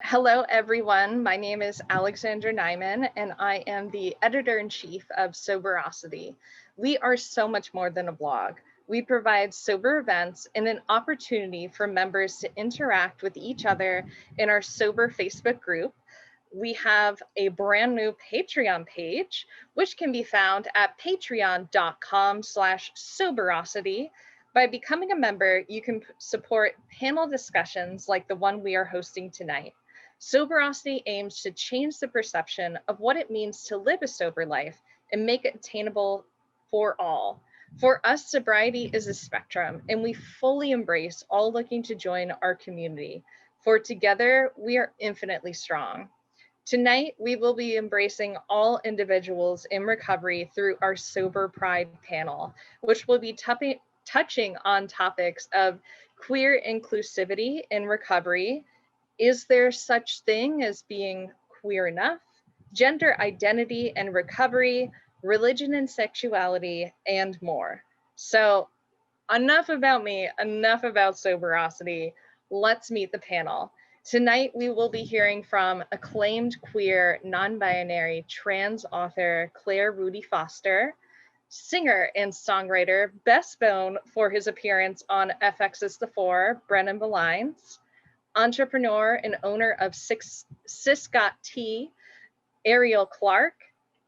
Hello, everyone. My name is Alexander Nyman, and I am the editor-in-chief of Soberocity. We are so much more than a blog. We provide sober events and an opportunity for members to interact with each other in our sober Facebook group. We have a brand new Patreon page, which can be found at patreon.com/soberocity. By becoming a member, you can support panel discussions like the one we are hosting tonight. Soberocity aims to change the perception of what it means to live a sober life and make it attainable for all. For us, sobriety is a spectrum, and we fully embrace all looking to join our community. For together, we are infinitely strong. Tonight, we will be embracing all individuals in recovery through our Sober Pride panel, which will be touching on topics of queer inclusivity in recovery. Is there such thing as being queer enough? Gender identity and recovery, religion and sexuality, and more. So enough about me, enough about Soberocity. Let's meet the panel. Tonight, we will be hearing from acclaimed queer, non-binary, trans author Rudy Foster, singer and songwriter best known for his appearance on FX's The Four, Brennan Villines, entrepreneur and owner of Sis Got Tea, Arielle Clark,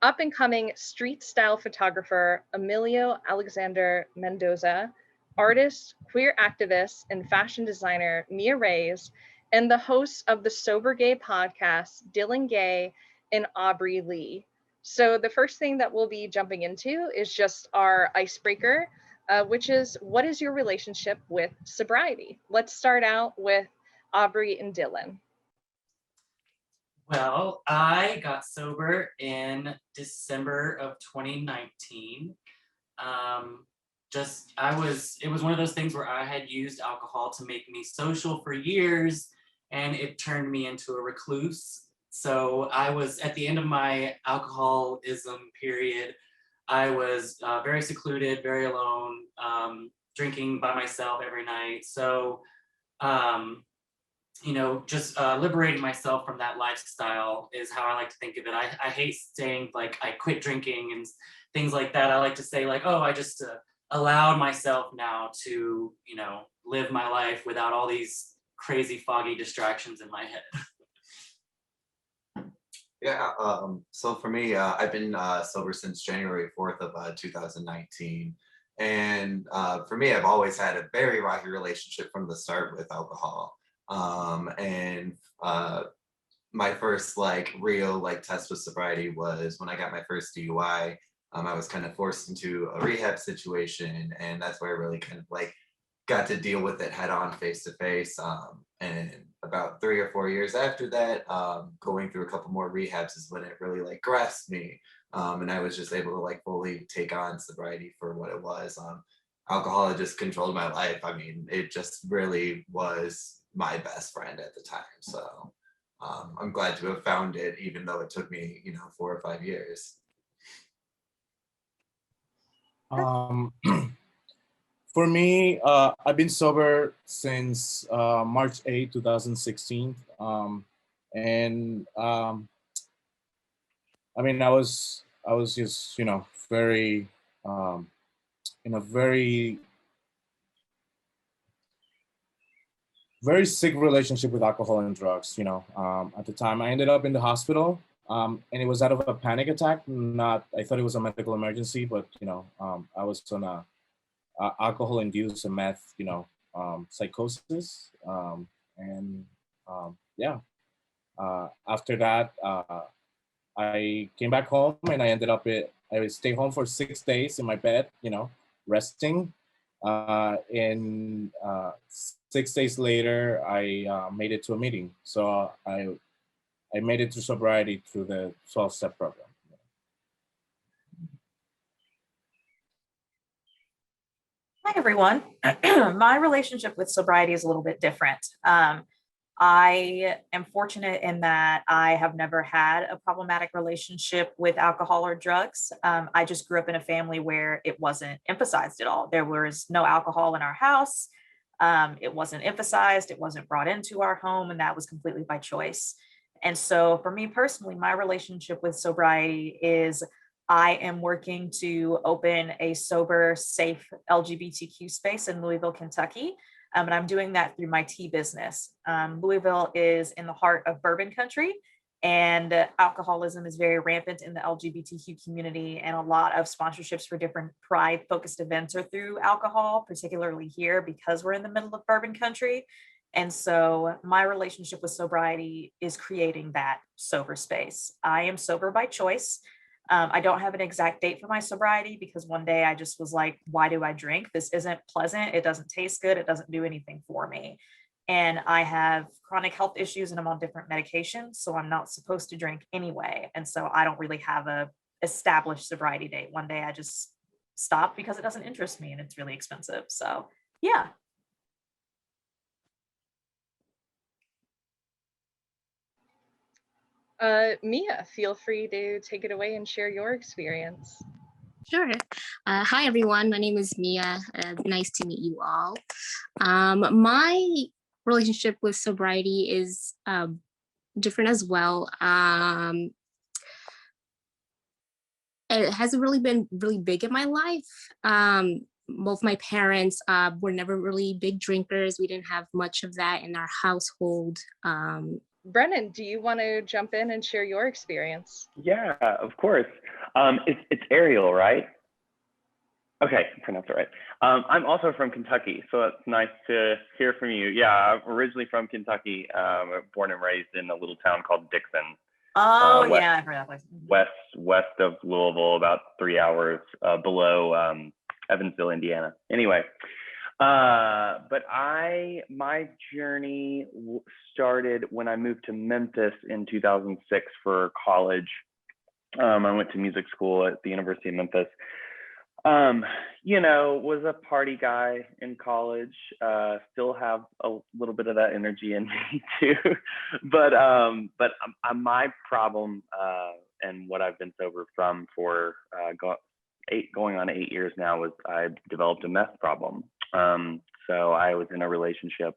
up-and-coming street-style photographer Emilio Alexander Mendoza, artist, queer activist, and fashion designer Mia Reyes, and the hosts of the Sober Gay podcast, Dillan Gay and Aubrey Lee. So the first thing that we'll be jumping into is just our icebreaker, which is, what is your relationship with sobriety? Let's start out with Aubrey and Dillan. Well, I got sober in December of 2019. It was one of those things where I had used alcohol to make me social for years, and it turned me into a recluse. So I was at the end of my alcoholism period. I was very secluded, very alone, drinking by myself every night. So, just liberating myself from that lifestyle is how I like to think of it. I hate saying like I quit drinking and things like that. I like to say like, oh, I just allowed myself now to, live my life without all these crazy foggy distractions in my head. Yeah, so for me, I've been sober since January 4th of 2019. And for me, I've always had a very rocky relationship from the start with alcohol. And my first real test with sobriety was when I got my first DUI. I was kind of forced into a rehab situation, and that's where I really kind of got to deal with it head on, face to face. And about 3 or 4 years after that, going through a couple more rehabs is when it really grasped me. And I was just able to fully take on sobriety for what it was. Alcohol had just controlled my life. I mean, it just really was my best friend at the time. So I'm glad to have found it, even though it took me, 4 or 5 years. For me, I've been sober since March 8, 2016. I mean, I was just, very, in a very sick relationship with alcohol and drugs. At the time I ended up in the hospital, and it was out of a panic attack. I thought it was a medical emergency, but, I was on a alcohol-induced meth, psychosis. After that, I came back home and I I stayed home for 6 days in my bed, resting. And 6 days later, I made it to a meeting. So I made it to sobriety through the 12-step program. Hi, everyone. My relationship with sobriety is a little bit different. I am fortunate in that I have never had a problematic relationship with alcohol or drugs. I just grew up in a family where it wasn't emphasized at all. There was no alcohol in our house. It wasn't emphasized, it wasn't brought into our home, and that was completely by choice. And so for me personally, my relationship with sobriety is I am working to open a sober, safe LGBTQ space in Louisville, Kentucky. And I'm doing that through my tea business. Louisville is in the heart of bourbon country, and alcoholism is very rampant in the LGBTQ community, and a lot of sponsorships for different pride focused events are through alcohol, particularly here because we're in the middle of bourbon country. And so my relationship with sobriety is creating that sober space. I am sober by choice. I don't have an exact date for my sobriety because one day I just was like, why do I drink? This isn't pleasant. It doesn't taste good. It doesn't do anything for me. And I have chronic health issues and I'm on different medications, so I'm not supposed to drink anyway. And so I don't really have a established sobriety date. One day I just stop because it doesn't interest me and it's really expensive. So yeah. Mia, feel free to take it away and share your experience. Sure. Hi, everyone. My name is Mia. Nice to meet you all. My relationship with sobriety is different as well. It hasn't really been really big in my life. Both my parents were never really big drinkers. We didn't have much of that in our household. Brennan, do you want to jump in and share your experience? Yeah, of course. It's Arielle, right? Okay, I pronounced it right. I'm also from Kentucky, so it's nice to hear from you. Yeah, I'm originally from Kentucky, born and raised in a little town called Dixon. Oh, yeah, I've heard that place. West of Louisville, about 3 hours below Evansville, Indiana. Anyway, but my journey started when I moved to Memphis in 2006 for college. I went to music school at the University of Memphis. Was a party guy in college, still have a little bit of that energy in me too. but my problem, and what I've been sober from for going on 8 years now, was I developed a meth problem. So I was in a relationship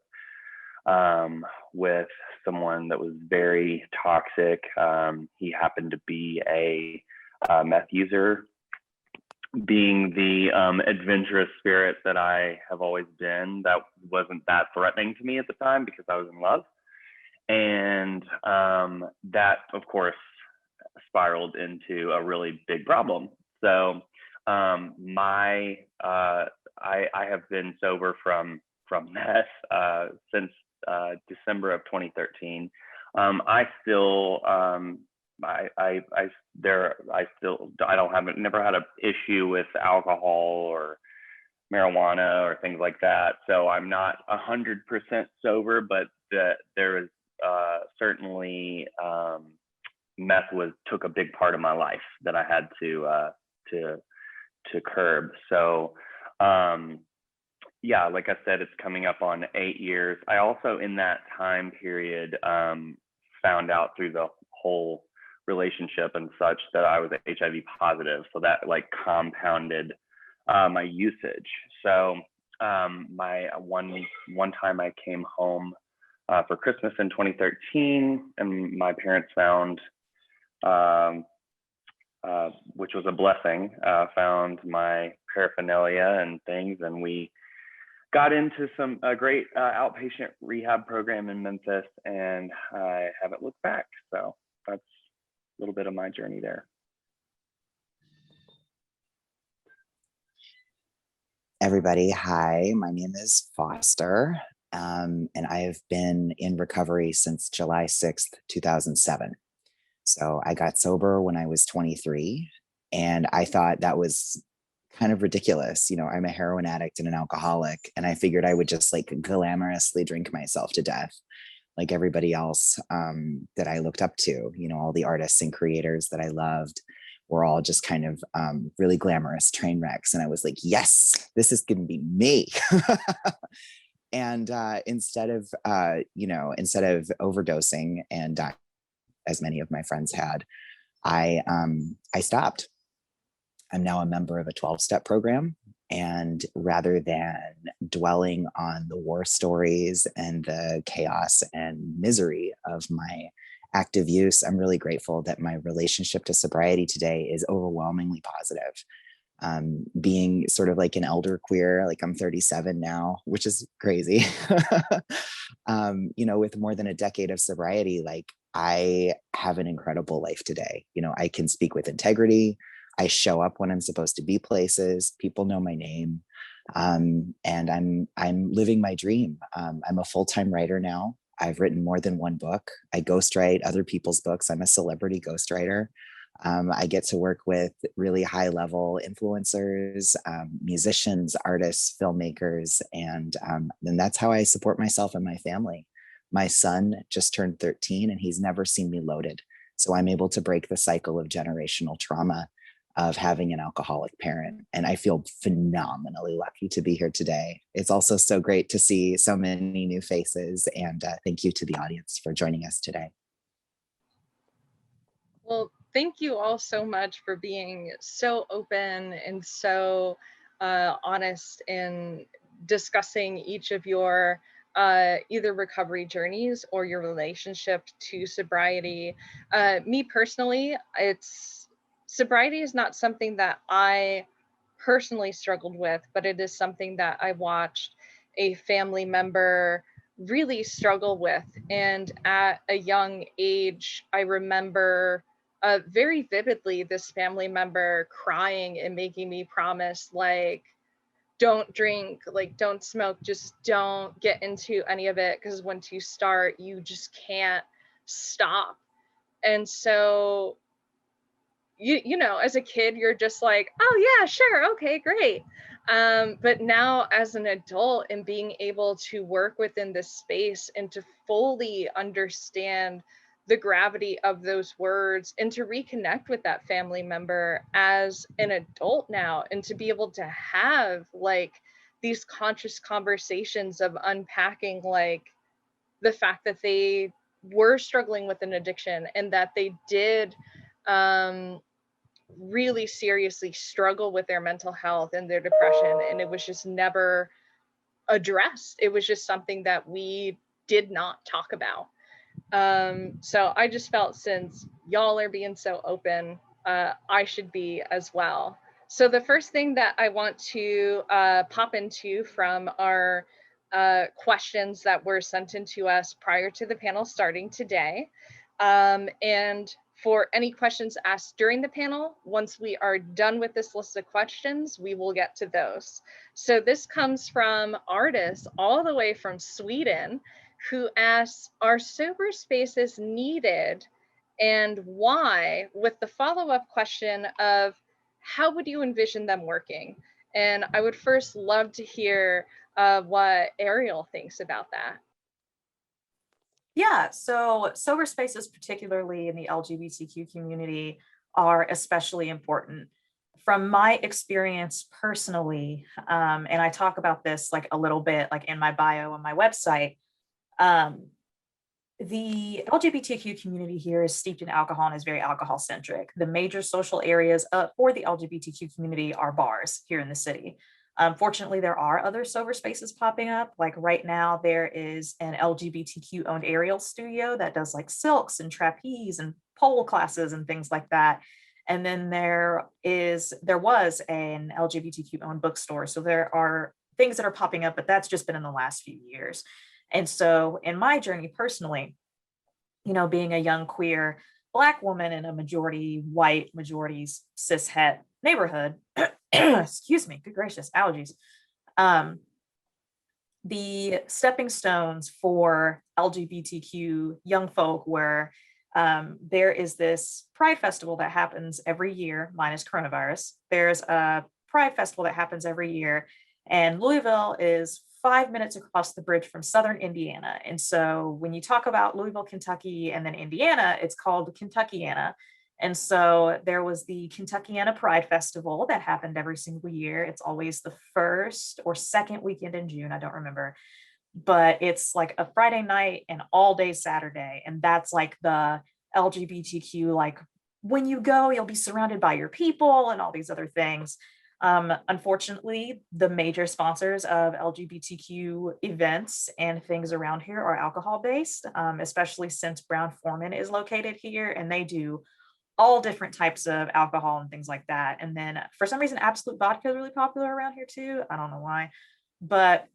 with someone that was very toxic. He happened to be a meth user. Being the adventurous spirit that I have always been, that wasn't that threatening to me at the time because I was in love. And that, of course, spiraled into a really big problem. So I have been sober from meth since December of 2013. Never had an issue with alcohol or marijuana or things like that. So I'm not 100% sober, but there is certainly meth took a big part of my life that I had to curb. So yeah, like I said, it's coming up on 8 years. I also, in that time period, found out through the whole relationship and such that I was HIV positive. So that like compounded my usage. So my one time I came home for Christmas in 2013, and my parents found, which was a blessing, found my paraphernalia and things, and we got into a great outpatient rehab program in Memphis, and I haven't looked back. So that's a little bit of my journey there. Everybody, hi, my name is Foster, and I have been in recovery since July 6th, 2007. So I got sober when I was 23, and I thought that was kind of ridiculous. I'm a heroin addict and an alcoholic, and I figured I would just like glamorously drink myself to death like everybody else that I looked up to. All the artists and creators that I loved were all just kind of really glamorous train wrecks. And I was like, yes, this is going to be me. And instead of overdosing and dying, as many of my friends had, I stopped. I'm now a member of a 12-step program, And rather than dwelling on the war stories and the chaos and misery of my active use, I'm really grateful that my relationship to sobriety today is overwhelmingly positive. Being sort of like an elder queer, like I'm 37 now, which is crazy. With more than a decade of sobriety, like I have an incredible life today. I can speak with integrity. I show up when I'm supposed to be places. People know my name, and I'm living my dream. I'm a full-time writer now. I've written more than one book. I ghostwrite other people's books. I'm a celebrity ghostwriter. I get to work with really high-level influencers, musicians, artists, filmmakers, and that's how I support myself and my family. My son just turned 13, and he's never seen me loaded. So I'm able to break the cycle of generational trauma of having an alcoholic parent. And I feel phenomenally lucky to be here today. It's also so great to see so many new faces, and thank you to the audience for joining us today. Well, thank you all so much for being so open and so honest in discussing each of your either recovery journeys or your relationship to sobriety. Me personally, sobriety is not something that I personally struggled with, but it is something that I watched a family member really struggle with. And at a young age, I remember very vividly this family member crying and making me promise, like, don't drink, like, don't smoke, just don't get into any of it, because once you start, you just can't stop. And so as a kid, you're just like, oh yeah, sure, okay, great. But now as an adult and being able to work within this space and to fully understand the gravity of those words and to reconnect with that family member as an adult now, and to be able to have like these conscious conversations of unpacking like the fact that they were struggling with an addiction and that they did really seriously struggle with their mental health and their depression, and it was just never addressed. It was just something that we did not talk about. So I just felt, since y'all are being so open, I should be as well. So the first thing that I want to pop into from our questions that were sent in to us prior to the panel starting today, and for any questions asked during the panel, once we are done with this list of questions, we will get to those. So this comes from artists all the way from Sweden, who asks, are sober spaces needed and why? With the follow-up question of, how would you envision them working? And I would first love to hear what Arielle thinks about that. Yeah, so sober spaces, particularly in the LGBTQ community, are especially important. From my experience personally, and I talk about this like a little bit like in my bio on my website, the LGBTQ community here is steeped in alcohol and is very alcohol centric. The major social areas for the LGBTQ community are bars here in the city. Fortunately, there are other sober spaces popping up. Like right now, there is an LGBTQ owned Arielle studio that does like silks and trapeze and pole classes and things like that. And then there was an LGBTQ owned bookstore. So there are things that are popping up, but that's just been in the last few years. And so in my journey personally, being a young queer Black woman in a majority white, majority cis het neighborhood, excuse me, good gracious, allergies. The stepping stones for LGBTQ young folk were, there is this Pride Festival that happens every year, minus coronavirus. There's a Pride Festival that happens every year, and Louisville is 5 minutes across the bridge from Southern Indiana. And so when you talk about Louisville, Kentucky, and then Indiana, it's called Kentuckiana. And so there was the Kentuckiana Pride Festival that happened every single year. It's always the first or second weekend in June, I don't remember. But it's like a Friday night and all day Saturday. And that's like the LGBTQ, like when you go, you'll be surrounded by your people and all these other things. Unfortunately, the major sponsors of LGBTQ events and things around here are alcohol based, especially since Brown Forman is located here and they do all different types of alcohol and things like that. And then for some reason, Absolute Vodka is really popular around here too. I don't know why, but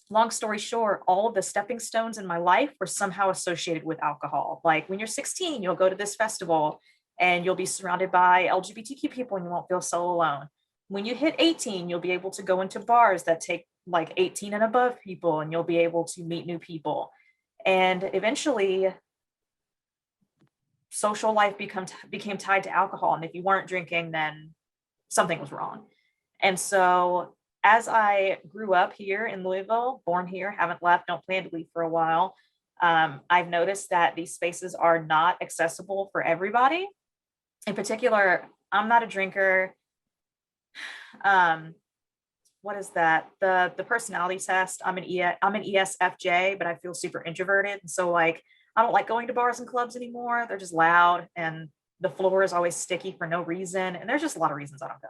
long story short, all of the stepping stones in my life were somehow associated with alcohol. Like when you're 16, you'll go to this festival and you'll be surrounded by LGBTQ people and you won't feel so alone. When you hit 18, you'll be able to go into bars that take like 18 and above people and you'll be able to meet new people. And eventually, social life became tied to alcohol. And if you weren't drinking, then something was wrong. And so as I grew up here in Louisville, born here, haven't left, don't plan to leave for a while, I've noticed that these spaces are not accessible for everybody. In particular, I'm not a drinker. What is that? The personality test. I'm an ESFJ, but I feel super introverted. And so like, I don't like going to bars and clubs anymore. They're just loud and the floor is always sticky for no reason. And there's just a lot of reasons I don't go.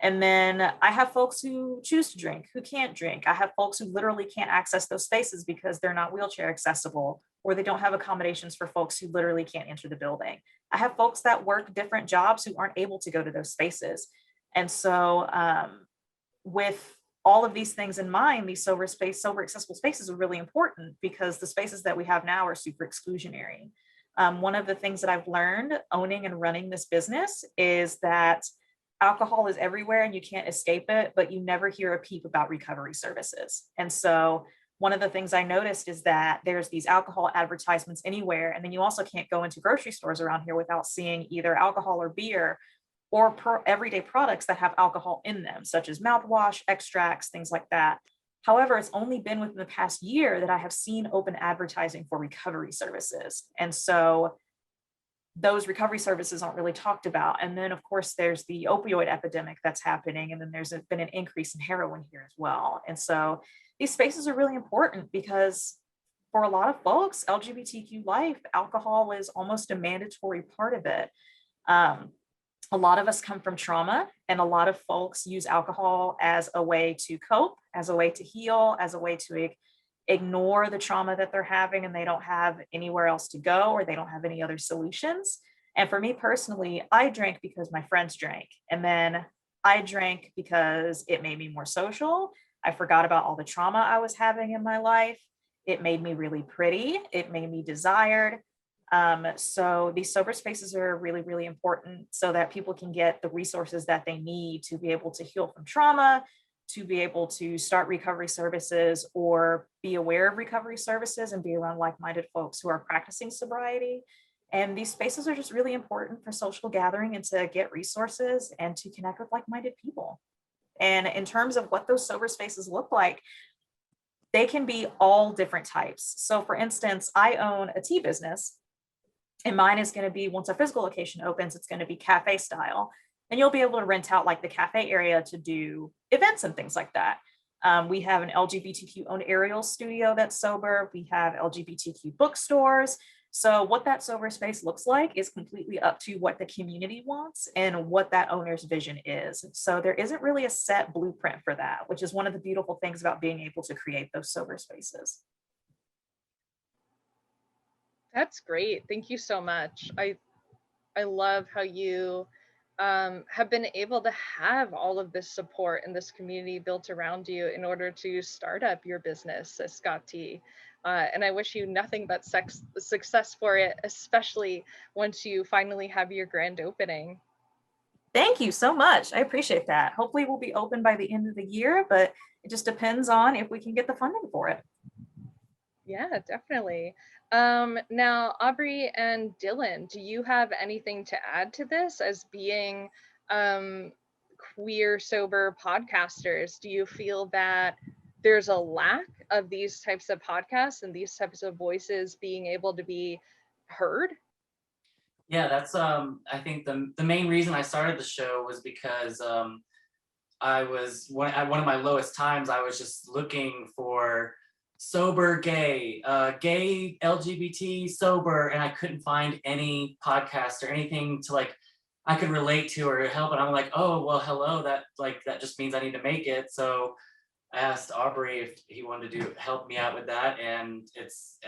And then I have folks who choose to drink, who can't drink. I have folks who literally can't access those spaces because they're not wheelchair accessible, or they don't have accommodations for folks who literally can't enter the building. I have folks that work different jobs who aren't able to go to those spaces. And so with all of these things in mind, these sober accessible spaces are really important because the spaces that we have now are super exclusionary. One of the things that I've learned owning and running this business is that alcohol is everywhere and you can't escape it, but you never hear a peep about recovery services. And so one of the things I noticed is that there's these alcohol advertisements anywhere. And then you also can't go into grocery stores around here without seeing either alcohol or beer or everyday products that have alcohol in them, such as mouthwash, extracts, things like that. However, it's only been within the past year that I have seen open advertising for recovery services. And so those recovery services aren't really talked about. And then of course, there's the opioid epidemic that's happening. And then there's been an increase in heroin here as well. And so these spaces are really important because for a lot of folks, LGBTQ life, alcohol is almost a mandatory part of it. A lot of us come from trauma, and a lot of folks use alcohol as a way to cope, as a way to heal, as a way to ignore the trauma that they're having, and they don't have anywhere else to go, or they don't have any other solutions. And for me personally, I drank because my friends drank, and then I drank because it made me more social. I forgot about all the trauma I was having in my life. It made me really pretty. It made me desired. So these sober spaces are really, really important so that people can get the resources that they need to be able to heal from trauma, to be able to start recovery services or be aware of recovery services and be around like-minded folks who are practicing sobriety. And these spaces are just really important for social gathering and to get resources and to connect with like-minded people. And in terms of what those sober spaces look like, they can be all different types. So for instance, I own a tea business, and mine is going to be, once a physical location opens, it's going to be cafe style. And you'll be able to rent out like the cafe area to do events and things like that. We have an LGBTQ owned Arielle studio that's sober. We have LGBTQ bookstores. So what that sober space looks like is completely up to what the community wants and what that owner's vision is. So there isn't really a set blueprint for that, which is one of the beautiful things about being able to create those sober spaces. That's great. Thank you so much. I love how you have been able to have all of this support and this community built around you in order to start up your business, Scott T. And I wish you nothing but success for it, especially once you finally have your grand opening. Thank you so much. I appreciate that. Hopefully we'll be open by the end of the year, but it just depends on if we can get the funding for it. Yeah, definitely. Now, Aubrey and Dillan, do you have anything to add to this as being queer sober podcasters? Do you feel that there's a lack of these types of podcasts and these types of voices being able to be heard? Yeah, that's I think the main reason I started the show was because I was at one of my lowest times. I was just looking for sober gay, gay LGBT sober, and I couldn't find any podcast or anything to like I could relate to or help. And I'm like, oh, well, hello, that just means I need to make it. So I asked Aubrey if he wanted to help me out with that. And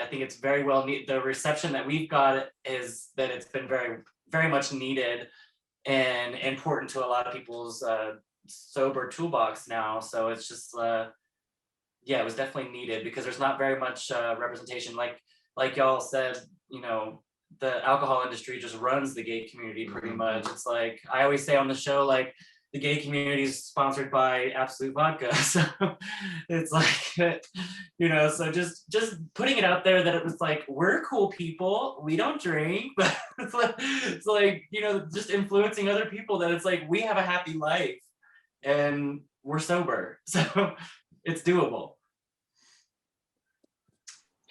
I think it's very well needed. The reception that we've got is that it's been very, very much needed and important to a lot of people's sober toolbox now. So it's just, yeah, it was definitely needed because there's not very much representation. Like y'all said, you know, the alcohol industry just runs the gay community pretty much. It's like, I always say on the show, like, the gay community is sponsored by Absolute Vodka. So it's like, you know, so just putting it out there that it was like, we're cool people, we don't drink, but it's like, you know, just influencing other people that it's like, we have a happy life and we're sober. So it's doable.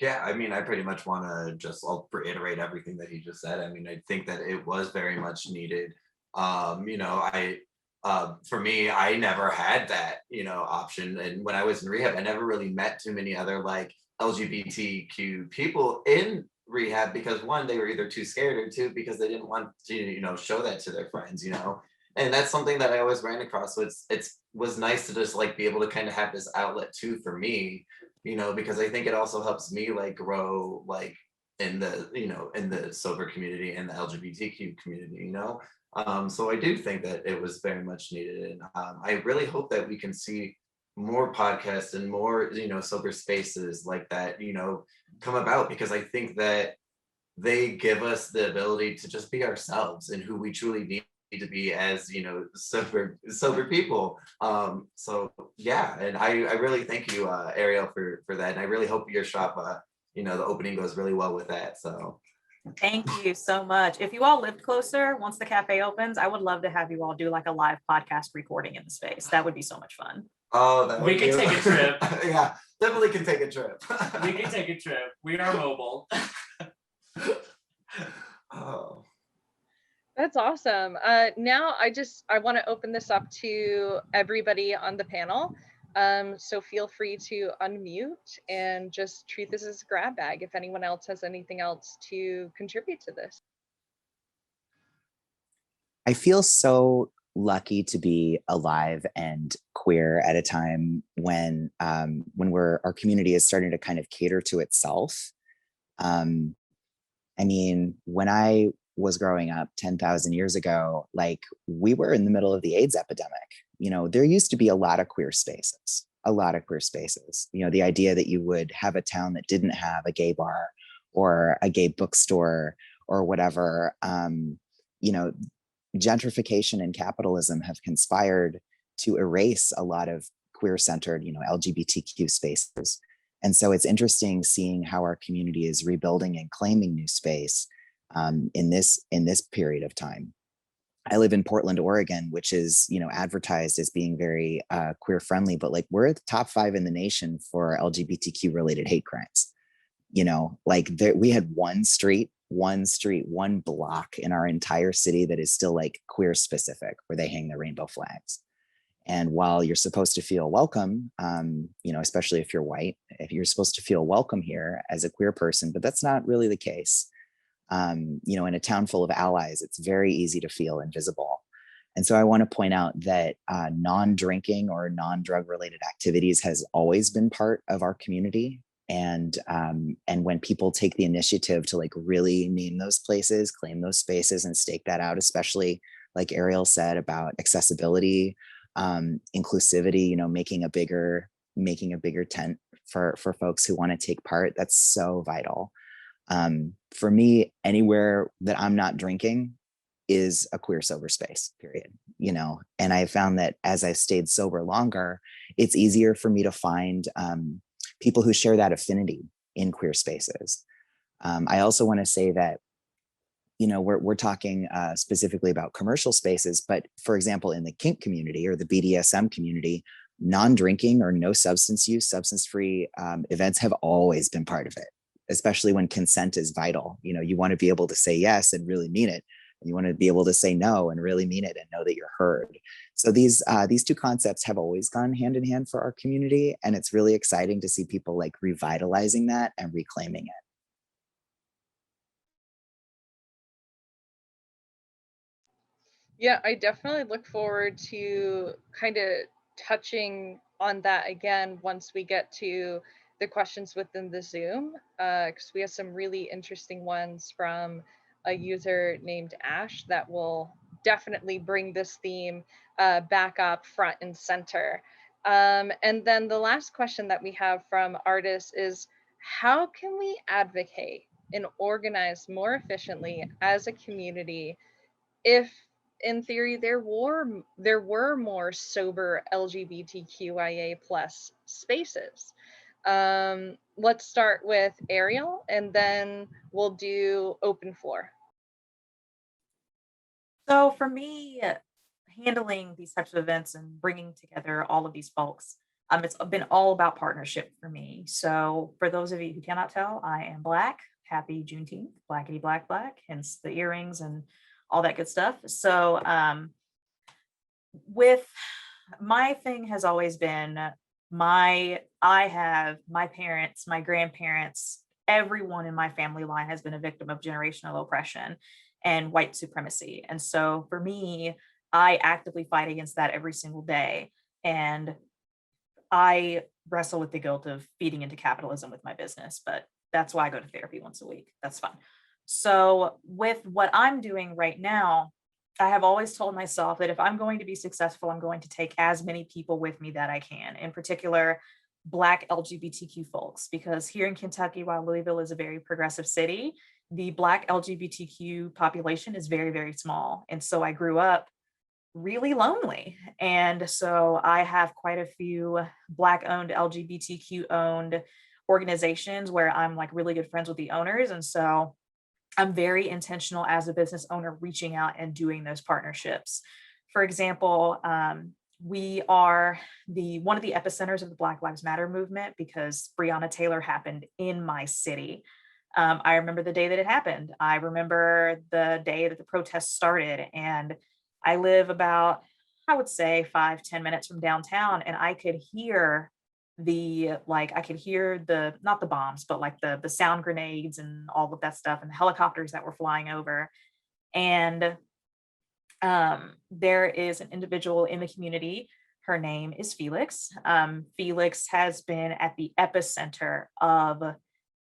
Yeah, I mean, I pretty much want to I'll reiterate everything that he just said. I mean, I think that it was very much needed. You know, for me, I never had that, you know, option. And when I was in rehab, I never really met too many other like LGBTQ people in rehab because one, they were either too scared or two, because they didn't want to, you know, show that to their friends, you know. And that's something that I always ran across. So it was nice to just like be able to kind of have this outlet too for me, you know, because I think it also helps me like grow like in the, you know, in the sober community and the LGBTQ community, you know. So I do think that it was very much needed. And I really hope that we can see more podcasts and more, you know, sober spaces like that, you know, come about, because I think that they give us the ability to just be ourselves and who we truly need to be as, you know, sober people. So yeah, and I really thank you, Arielle, for that. And I really hope your shop, you know, the opening goes really well with that. So thank you so much. If you all lived closer, once the cafe opens, I would love to have you all do like a live podcast recording in the space. That would be so much fun. Oh, we can take a trip. Yeah, definitely can take a trip. We can take a trip. We are mobile. Oh. That's awesome. Now I want to open this up to everybody on the panel. So feel free to unmute and just treat this as a grab bag if anyone else has anything else to contribute to this. I feel so lucky to be alive and queer at a time when our community is starting to kind of cater to itself. I mean, when I was growing up 10,000 years ago, like we were in the middle of the AIDS epidemic. You know, there used to be a lot of queer spaces. You know, the idea that you would have a town that didn't have a gay bar or a gay bookstore or whatever, you know, gentrification and capitalism have conspired to erase a lot of queer-centered, you know, LGBTQ spaces. And so it's interesting seeing how our community is rebuilding and claiming new space in this period of time. I live in Portland, Oregon, which is, you know, advertised as being very queer friendly, but like we're at the top 5 in the nation for LGBTQ related hate crimes. You know, like we had one block in our entire city that is still like queer specific, where they hang the rainbow flags. And while you're supposed to feel welcome, you know, especially if you're white, if you're supposed to feel welcome here as a queer person, but that's not really the case. You know, in a town full of allies, it's very easy to feel invisible. And so I want to point out that non-drinking or non-drug related activities has always been part of our community. And when people take the initiative to like really name those places, claim those spaces and stake that out, especially like Arielle said about accessibility, inclusivity, you know, making a bigger tent for folks who want to take part, that's so vital. For me, anywhere that I'm not drinking is a queer sober space, period, you know. And I found that as I stayed sober longer, it's easier for me to find people who share that affinity in queer spaces. I also want to say that, you know, we're talking specifically about commercial spaces, but for example, in the kink community or the BDSM community, non-drinking or no substance use, substance-free events have always been part of it, especially when consent is vital. You know, you want to be able to say yes and really mean it. And you want to be able to say no and really mean it and know that you're heard. So these two concepts have always gone hand in hand for our community. And it's really exciting to see people like revitalizing that and reclaiming it. Yeah, I definitely look forward to kind of touching on that again once we get to the questions within the Zoom, because we have some really interesting ones from a user named Ash that will definitely bring this theme back up front and center. And then the last question that we have from artists is, how can we advocate and organize more efficiently as a community if in theory there were more sober LGBTQIA plus spaces? Let's start with Arielle and then we'll do open floor. So for me, handling these types of events and bringing together all of these folks, it's been all about partnership for me. So for those of you who cannot tell, I am Black. Happy Juneteenth, blackity black black, hence the earrings and all that good stuff. So with my thing has always been I have my parents, my grandparents, everyone in my family line has been a victim of generational oppression and white supremacy. And so for me, I actively fight against that every single day. And I wrestle with the guilt of feeding into capitalism with my business, but that's why I go to therapy once a week. That's fun. So with what I'm doing right now, I have always told myself that if I'm going to be successful, I'm going to take as many people with me that I can, in particular, Black LGBTQ folks, because here in Kentucky, while Louisville is a very progressive city, the Black LGBTQ population is very, very small. And so I grew up really lonely. And so I have quite a few Black owned, LGBTQ owned organizations where I'm like really good friends with the owners. And so I'm very intentional as a business owner reaching out and doing those partnerships. For example, we are one of the epicenters of the Black Lives Matter movement because Breonna Taylor happened in my city. I remember the day that it happened. I remember the day that the protests started, and I live about, I would say 5-10 minutes from downtown, and I could hear not the bombs, but like the sound grenades and all of that stuff and the helicopters that were flying over. And there is an individual in the community. Her name is Felix. Felix has been at the epicenter of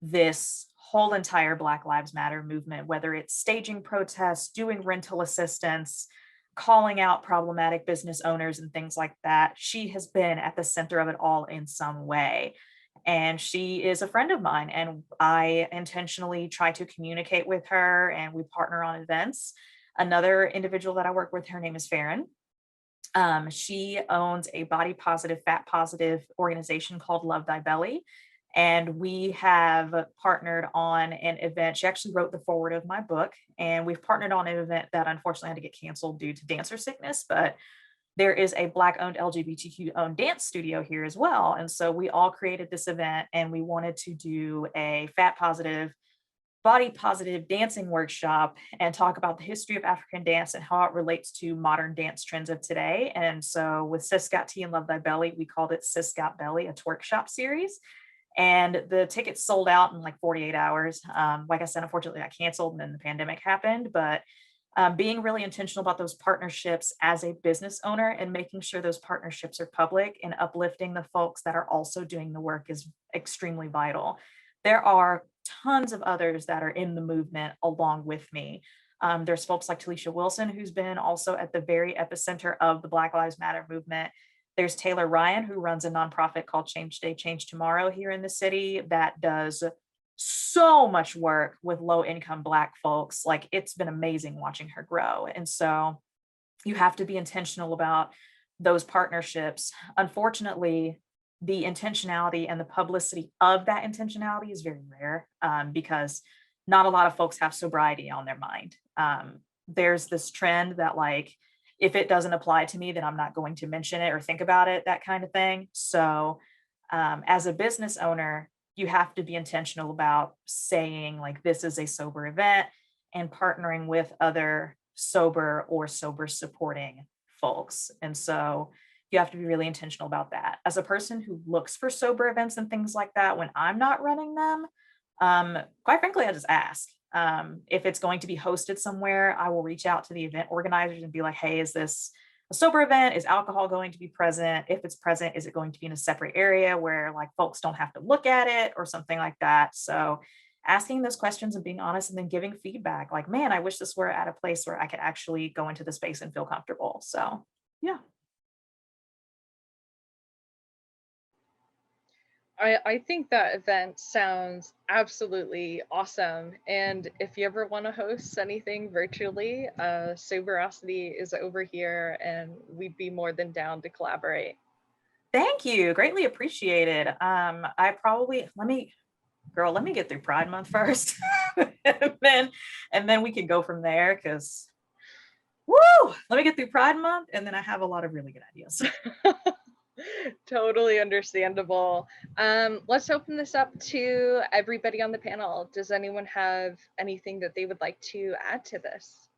this whole entire Black Lives Matter movement, whether it's staging protests, doing rental assistance, calling out problematic business owners and things like that. She has been at the center of it all in some way. And she is a friend of mine, and I intentionally try to communicate with her, and we partner on events. Another individual that I work with, her name is Farron. She owns a body positive, fat positive organization called Love Thy Belly. And we have partnered on an event. She actually wrote the foreword of my book, and we've partnered on an event that unfortunately had to get canceled due to dancer sickness, but there is a Black owned LGBTQ owned dance studio here as well. And so we all created this event, and we wanted to do a fat positive, body positive dancing workshop and talk about the history of African dance and how it relates to modern dance trends of today. And so with Sis Got Tea and Love Thy Belly, we called it Sis Got Belly, a twerkshop series. And the tickets sold out in like 48 hours. Like I said, unfortunately, that canceled and then the pandemic happened. But being really intentional about those partnerships as a business owner and making sure those partnerships are public and uplifting the folks that are also doing the work is extremely vital. There are tons of others that are in the movement along with me. There's folks like Talisha Wilson, who's been also at the very epicenter of the Black Lives Matter movement. There's Taylor Ryan, who runs a nonprofit called Change Today, Change Tomorrow here in the city that does so much work with low-income Black folks. Like, it's been amazing watching her grow. And so you have to be intentional about those partnerships. Unfortunately, the intentionality and the publicity of that intentionality is very rare because not a lot of folks have sobriety on their mind. There's this trend that like, if it doesn't apply to me, then I'm not going to mention it or think about it, that kind of thing. So as a business owner, you have to be intentional about saying like, this is a sober event and partnering with other sober or sober supporting folks. And so you have to be really intentional about that. As a person who looks for sober events and things like that, when I'm not running them, quite frankly, I just ask. If it's going to be hosted somewhere, I will reach out to the event organizers and be like, hey, is this a sober event? Is alcohol going to be present? If it's present, is it going to be in a separate area where like folks don't have to look at it or something like that? So asking those questions and being honest and then giving feedback like, man, I wish this were at a place where I could actually go into the space and feel comfortable. So yeah. I think that event sounds absolutely awesome. And if you ever want to host anything virtually, Soberocity is over here and we'd be more than down to collaborate. Thank you. Greatly appreciated. I probably, let me get through Pride Month first. and then we can go from there because, woo, let me get through Pride Month and then I have a lot of really good ideas. Totally understandable. Let's open this up to everybody on the panel. Does anyone have anything that they would like to add to this?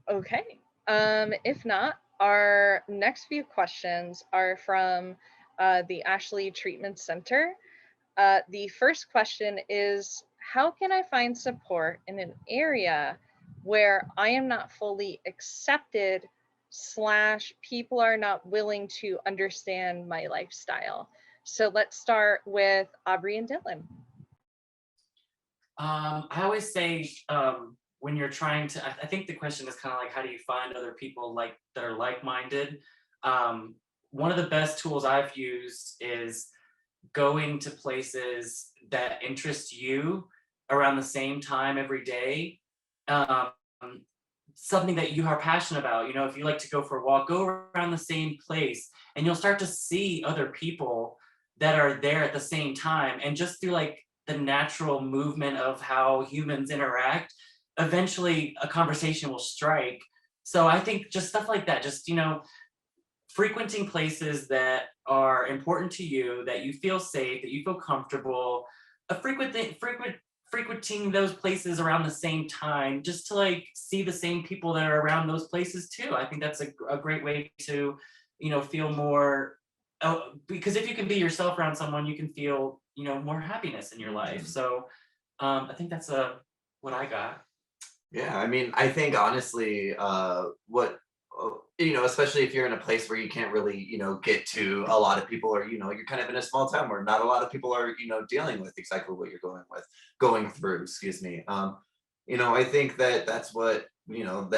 Okay. If not, our next few questions are from the Ashley Treatment Center. The first question is, how can I find support in an area where I am not fully accepted / people are not willing to understand my lifestyle? So let's start with Aubrey and Dillan. I always say when you're trying to, I think the question is kind of like, how do you find other people like that are like-minded? One of the best tools I've used is going to places that interest you around the same time every day. Something that you are passionate about. You know, if you like to go for a walk, go around the same place and you'll start to see other people that are there at the same time. And just through like the natural movement of how humans interact, eventually a conversation will strike. So I think just stuff like that, just, you know, frequenting places that are important to you, that you feel safe, that you feel comfortable, frequenting those places around the same time, just to like see the same people that are around those places too. I think that's a great way to, you know, feel more, because if you can be yourself around someone, you can feel, you know, more happiness in your life. So I think that's what I got. Yeah, I mean, I think honestly, you know, especially if you're in a place where you can't really, you know, get to a lot of people, or, you know, you're kind of in a small town where not a lot of people are, you know, dealing with exactly what you're going through, excuse me. You know, I think that's what, you know,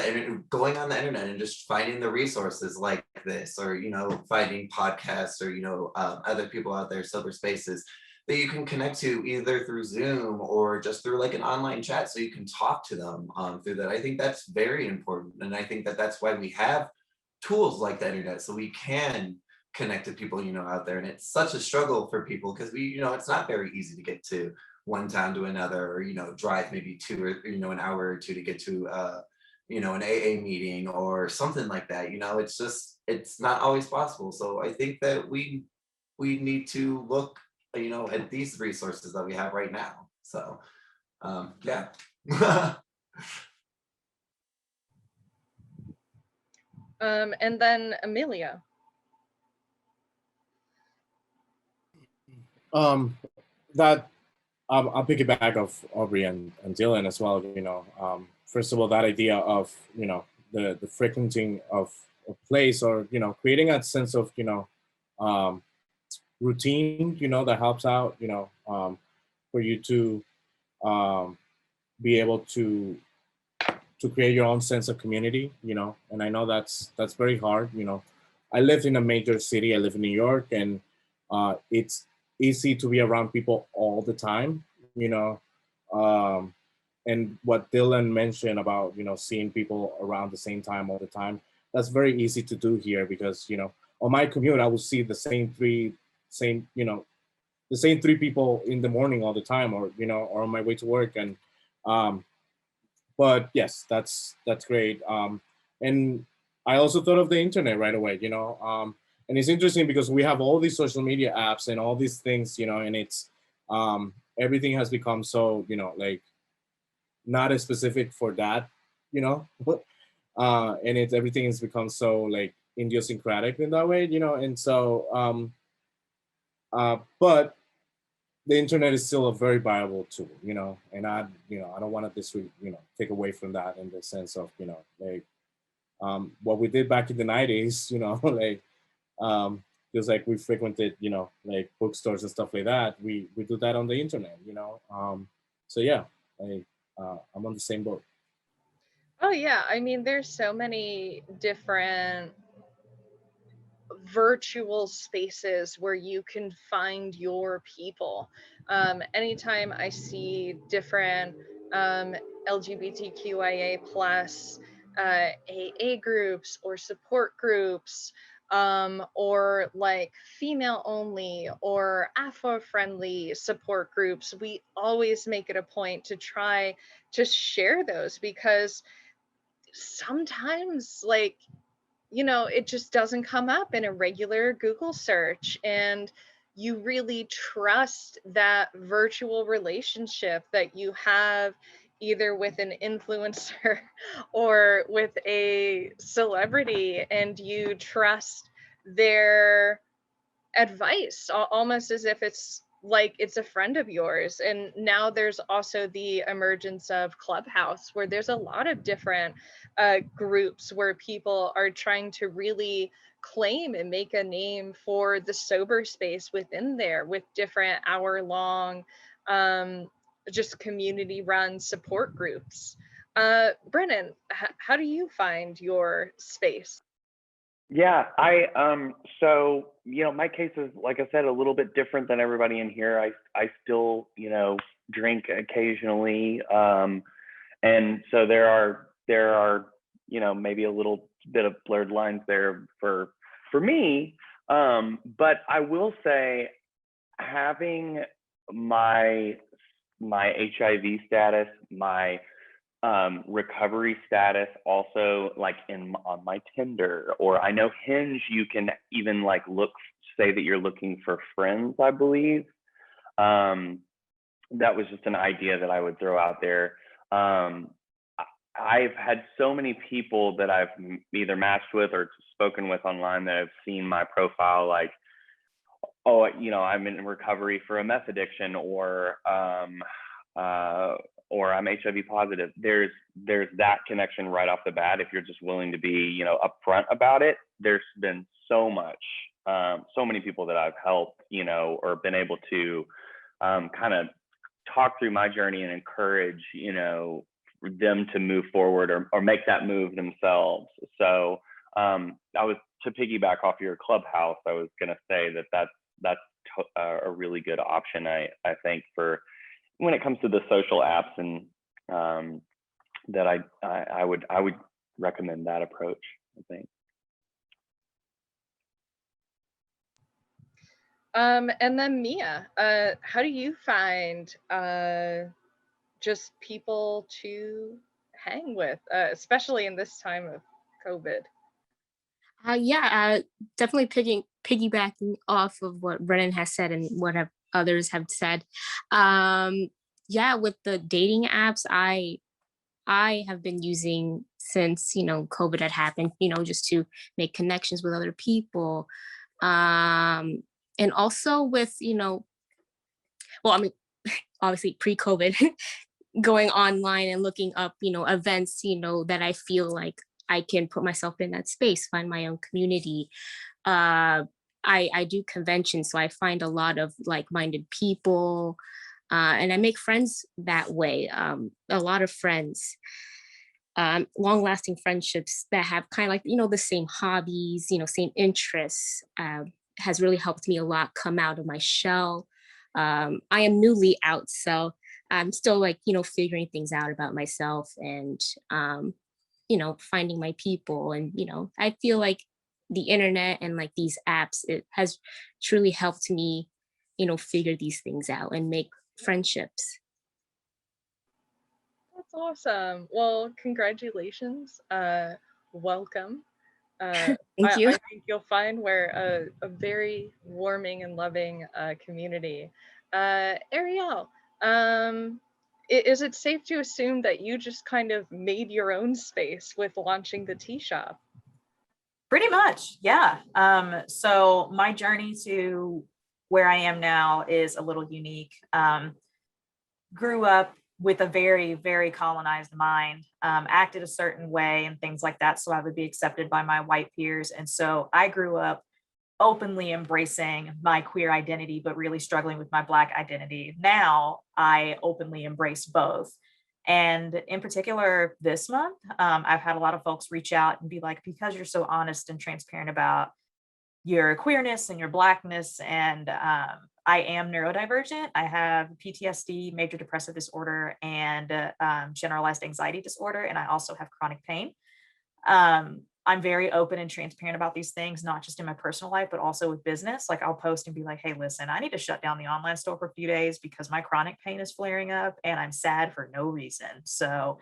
going on the internet and just finding the resources like this, or, you know, finding podcasts or, you know, other people out there, sober spaces that you can connect to either through Zoom or just through like an online chat, so you can talk to them through that. I think that's very important. And I think that's why we have tools like the internet, so we can connect to people, you know, out there. And it's such a struggle for people because we, you know, it's not very easy to get to one town to another, or, you know, drive maybe 2 or, you know, an hour or 2 to get to, you know, an AA meeting or something like that. You know, it's just, it's not always possible. So I think that we need to look, you know, at these resources that we have right now. So yeah. And then Emilio. That I'll piggyback of Aubrey and Dillan as well. You know, first of all, that idea of, you know, the frequenting of a place, or, you know, creating a sense of, you know, routine, you know, that helps out, you know, for you to be able to create your own sense of community, you know. And I know that's very hard, you know. I live in a major city. I live in New York, and it's easy to be around people all the time, you know. And what Dillan mentioned about, you know, seeing people around the same time all the time, that's very easy to do here, because, you know, on my commute, I will see the same three people in the morning all the time, or, you know, or on my way to work. And but yes, that's great. And I also thought of the internet right away, you know. And it's interesting because we have all these social media apps and all these things, you know, and it's everything has become so, you know, like not as specific for that, you know. And everything has become so like idiosyncratic in that way, you know. And so But the internet is still a very viable tool, and I don't want to take away from that in the sense of, like, what we did back in the 90s, like, just like we frequented, like bookstores and stuff like that, we do that on the internet, so yeah, I'm on the same boat. Oh yeah, I mean, there's so many different virtual spaces where you can find your people. Anytime I see different LGBTQIA plus AA groups or support groups, or like female only or Afro-friendly support groups, we always make it a point to try to share those, because sometimes, like, it just doesn't come up in a regular Google search, and you really trust that virtual relationship that you have either with an influencer or with a celebrity, and you trust their advice almost as if it's like it's a friend of yours. And now there's also the emergence of Clubhouse, where there's a lot of different groups where people are trying to really claim and make a name for the sober space within there, with different hour-long just community-run support groups. Brennan, how do you find your space? Yeah, so, my case is, like I said, a little bit different than everybody in here. I still, drink occasionally. And so there are, maybe a little bit of blurred lines there for me. But I will say, having my HIV status, my recovery status also, like on my Tinder, or I know Hinge, you can even like say that you're looking for friends, I believe. That was just an idea that I would throw out there. I've had so many people that I've either matched with or spoken with online that have seen my profile, like, oh, I'm in recovery for a meth addiction, or I'm HIV positive. There's that connection right off the bat. If you're just willing to be, upfront about it. There's been so many people that I've helped, or been able to kind of talk through my journey and encourage, them to move forward or make that move themselves. So to piggyback off your Clubhouse, I was going to say that's a really good option, I think, for when it comes to the social apps, and that I would recommend that approach, I think. And then Mia, how do you find just people to hang with, especially in this time of COVID? Definitely piggybacking off of what Brennan has said and what others have said. With the dating apps, I have been using since, COVID had happened, just to make connections with other people. And also with, obviously pre-COVID, going online and looking up, events, that I feel like I can put myself in that space, find my own community. I do conventions, so I find a lot of like-minded people, and I make friends that way. A lot of friends, long-lasting friendships that have kind of like, the same hobbies, same interests, has really helped me a lot come out of my shell. I am newly out, so I'm still figuring things out about myself, and finding my people. And I feel like the internet and like these apps, it has truly helped me figure these things out and make friendships. That's awesome. Well, congratulations. Welcome. Thank you. I think you'll find we're a very warming and loving community. Arielle, is it safe to assume that you just kind of made your own space with launching the tea shop? Pretty much, yeah. So my journey to where I am now is a little unique. Grew up with a very, very colonized mind, acted a certain way and things like that, so I would be accepted by my white peers. And so I grew up openly embracing my queer identity, but really struggling with my Black identity. Now I openly embrace both. And in particular, this month, I've had a lot of folks reach out and be like, because you're so honest and transparent about your queerness and your Blackness, and I am neurodivergent. I have PTSD, major depressive disorder, and generalized anxiety disorder, and I also have chronic pain. I'm very open and transparent about these things, not just in my personal life, but also with business. Like I'll post and be like, hey, listen, I need to shut down the online store for a few days because my chronic pain is flaring up and I'm sad for no reason. So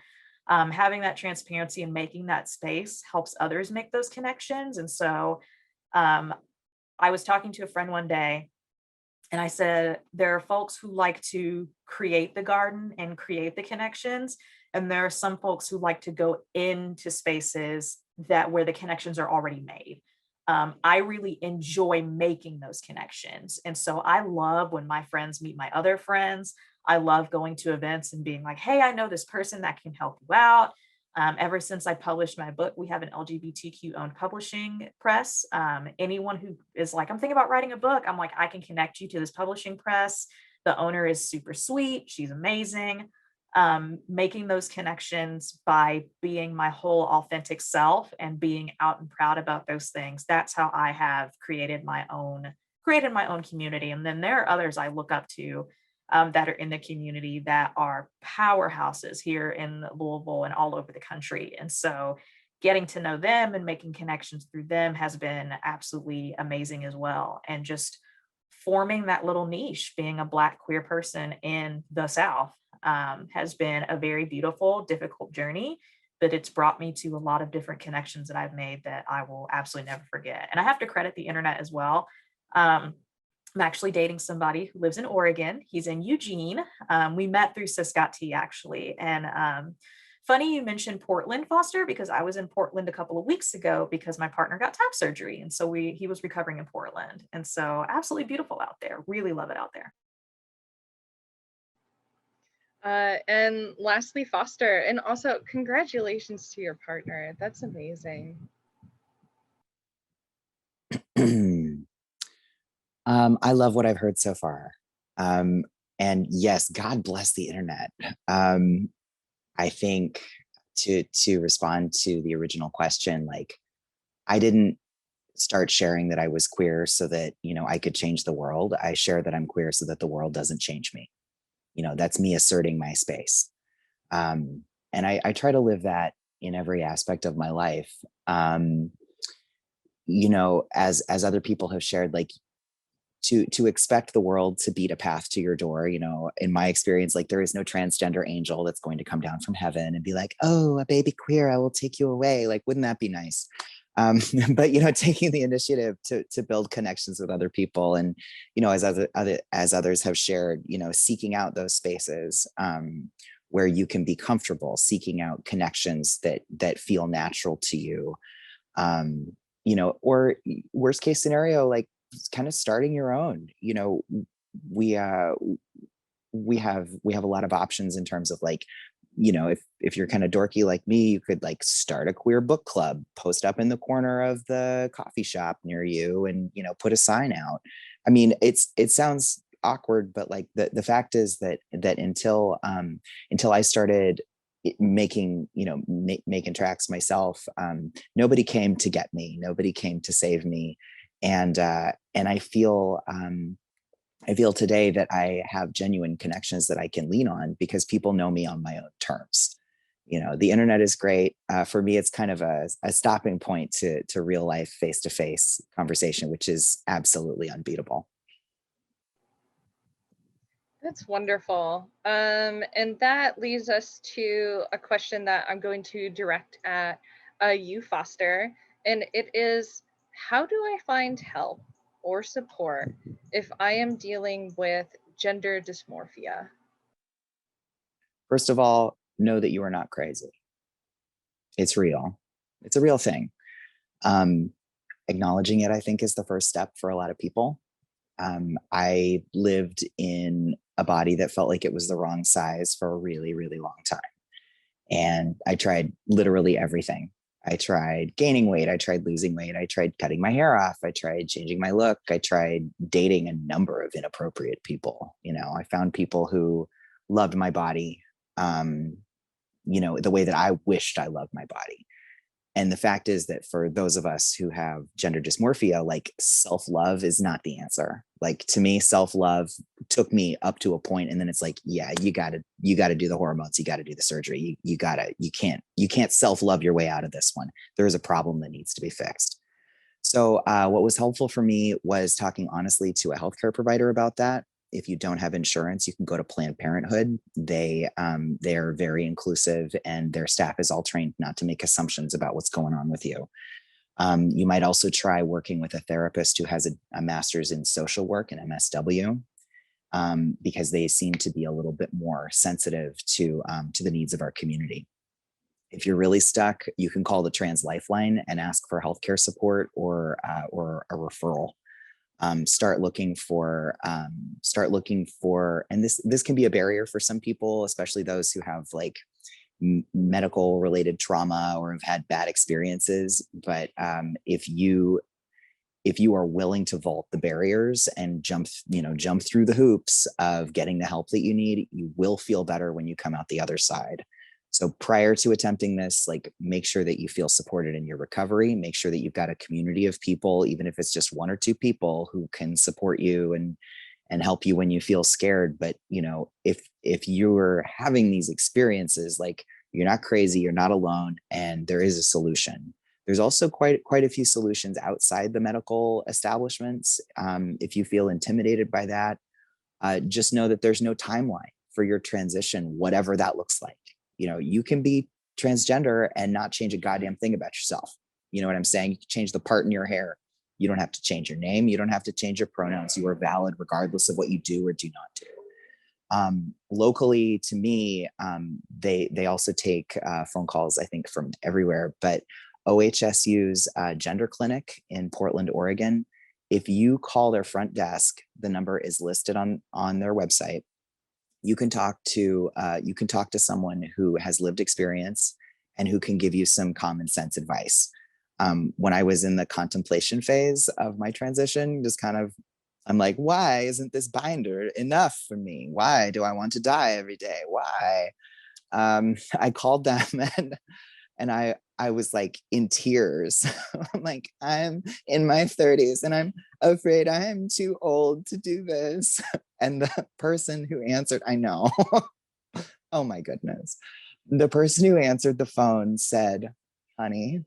having that transparency and making that space helps others make those connections. And so I was talking to a friend one day and I said, there are folks who like to create the garden and create the connections. And there are some folks who like to go into spaces that where the connections are already made. I really enjoy making those connections. And so I love when my friends meet my other friends. I love going to events and being like, hey, I know this person that can help you out. Ever since I published my book, we have an LGBTQ owned publishing press. Anyone who is like, I'm thinking about writing a book, I'm like, I can connect you to this publishing press. The owner is super sweet. She's amazing. Making those connections by being my whole authentic self and being out and proud about those things. That's how I have created my own community. And then there are others I look up to that are in the community that are powerhouses here in Louisville and all over the country. And so getting to know them and making connections through them has been absolutely amazing as well. And just forming that little niche, being a Black queer person in the South, has been a very beautiful, difficult journey, but it's brought me to a lot of different connections that I've made that I will absolutely never forget. And I have to credit the internet as well. I'm actually dating somebody who lives in Oregon. He's in Eugene. We met through Ciscati actually. And funny you mentioned Portland, Foster, because I was in Portland a couple of weeks ago because my partner got TAP surgery. And so he was recovering in Portland. And so absolutely beautiful out there. Really love it out there. And lastly, Foster, and also congratulations to your partner. That's amazing. I love what I've heard so far. And yes, God bless the internet. I think to respond to the original question, like I didn't start sharing that I was queer so that, I could change the world. I share that I'm queer so that the world doesn't change me. That's me asserting my space. And I try to live that in every aspect of my life. As other people have shared, like to expect the world to beat a path to your door, in my experience, like there is no transgender angel that's going to come down from heaven and be like, oh, a baby queer, I will take you away. Like, wouldn't that be nice? But taking the initiative to build connections with other people, and as others have shared, seeking out those spaces where you can be comfortable, seeking out connections that feel natural to you, or worst case scenario, like kind of starting your own. We have a lot of options in terms of like, if you're kind of dorky like me, you could like start a queer book club, post up in the corner of the coffee shop near you and, put a sign out. I mean, it sounds awkward, but like the fact is that until I started making tracks myself, nobody came to get me, nobody came to save me. And I feel today that I have genuine connections that I can lean on because people know me on my own terms. The internet is great. For me, it's kind of a stopping point to real life face-to-face conversation, which is absolutely unbeatable. That's wonderful. And that leads us to a question that I'm going to direct at you, Foster. And it is, how do I find help or support if I am dealing with gender dysmorphia? First of all, know that you are not crazy. It's real. It's a real thing. Acknowledging it, I think, is the first step for a lot of people. I lived in a body that felt like it was the wrong size for a really, really long time. And I tried literally everything. I tried gaining weight. I tried losing weight. I tried cutting my hair off. I tried changing my look. I tried dating a number of inappropriate people. You know, I found people who loved my body, you know, the way that I wished I loved my body. And the fact is that for those of us who have gender dysmorphia, like self-love is not the answer. Like to me, self-love took me up to a point, and then it's like, yeah, you gotta do the hormones, you gotta do the surgery. You can't self-love your way out of this one. There is a problem that needs to be fixed. So what was helpful for me was talking honestly to a healthcare provider about that. If you don't have insurance, you can go to Planned Parenthood. They are very inclusive, and their staff is all trained not to make assumptions about what's going on with you. You might also try working with a therapist who has a master's in social work and MSW, because they seem to be a little bit more sensitive to the needs of our community. If you're really stuck, you can call the Trans Lifeline and ask for healthcare support or a referral. Start looking for, and this can be a barrier for some people, especially those who have like medical related trauma or have had bad experiences. But if you are willing to vault the barriers and jump through the hoops of getting the help that you need, you will feel better when you come out the other side. So prior to attempting this, like, make sure that you feel supported in your recovery. Make sure that you've got a community of people, even if it's just one or two people who can support you and help you when you feel scared. But, you know, if you're having these experiences, like, you're not crazy, you're not alone, and there is a solution. There's also quite a few solutions outside the medical establishments. If you feel intimidated by that, just know that there's no timeline for your transition, whatever that looks like. You know, you can be transgender and not change a goddamn thing about yourself. You know what I'm saying? You can change the part in your hair. You don't have to change your name. You don't have to change your pronouns. You are valid regardless of what you do or do not do. Locally, to me, they also take phone calls, I think, from everywhere. But OHSU's gender clinic in Portland, Oregon, if you call their front desk, the number is listed on their website. You can talk to someone who has lived experience and who can give you some common sense advice. When I was in the contemplation phase of my transition, I'm like, why isn't this binder enough for me? Why do I want to die every day? Why? I called them and I was like in tears. I'm like, I'm in my 30s and I'm afraid I'm too old to do this. And the person who answered, I know, oh my goodness. The person who answered the phone said, honey,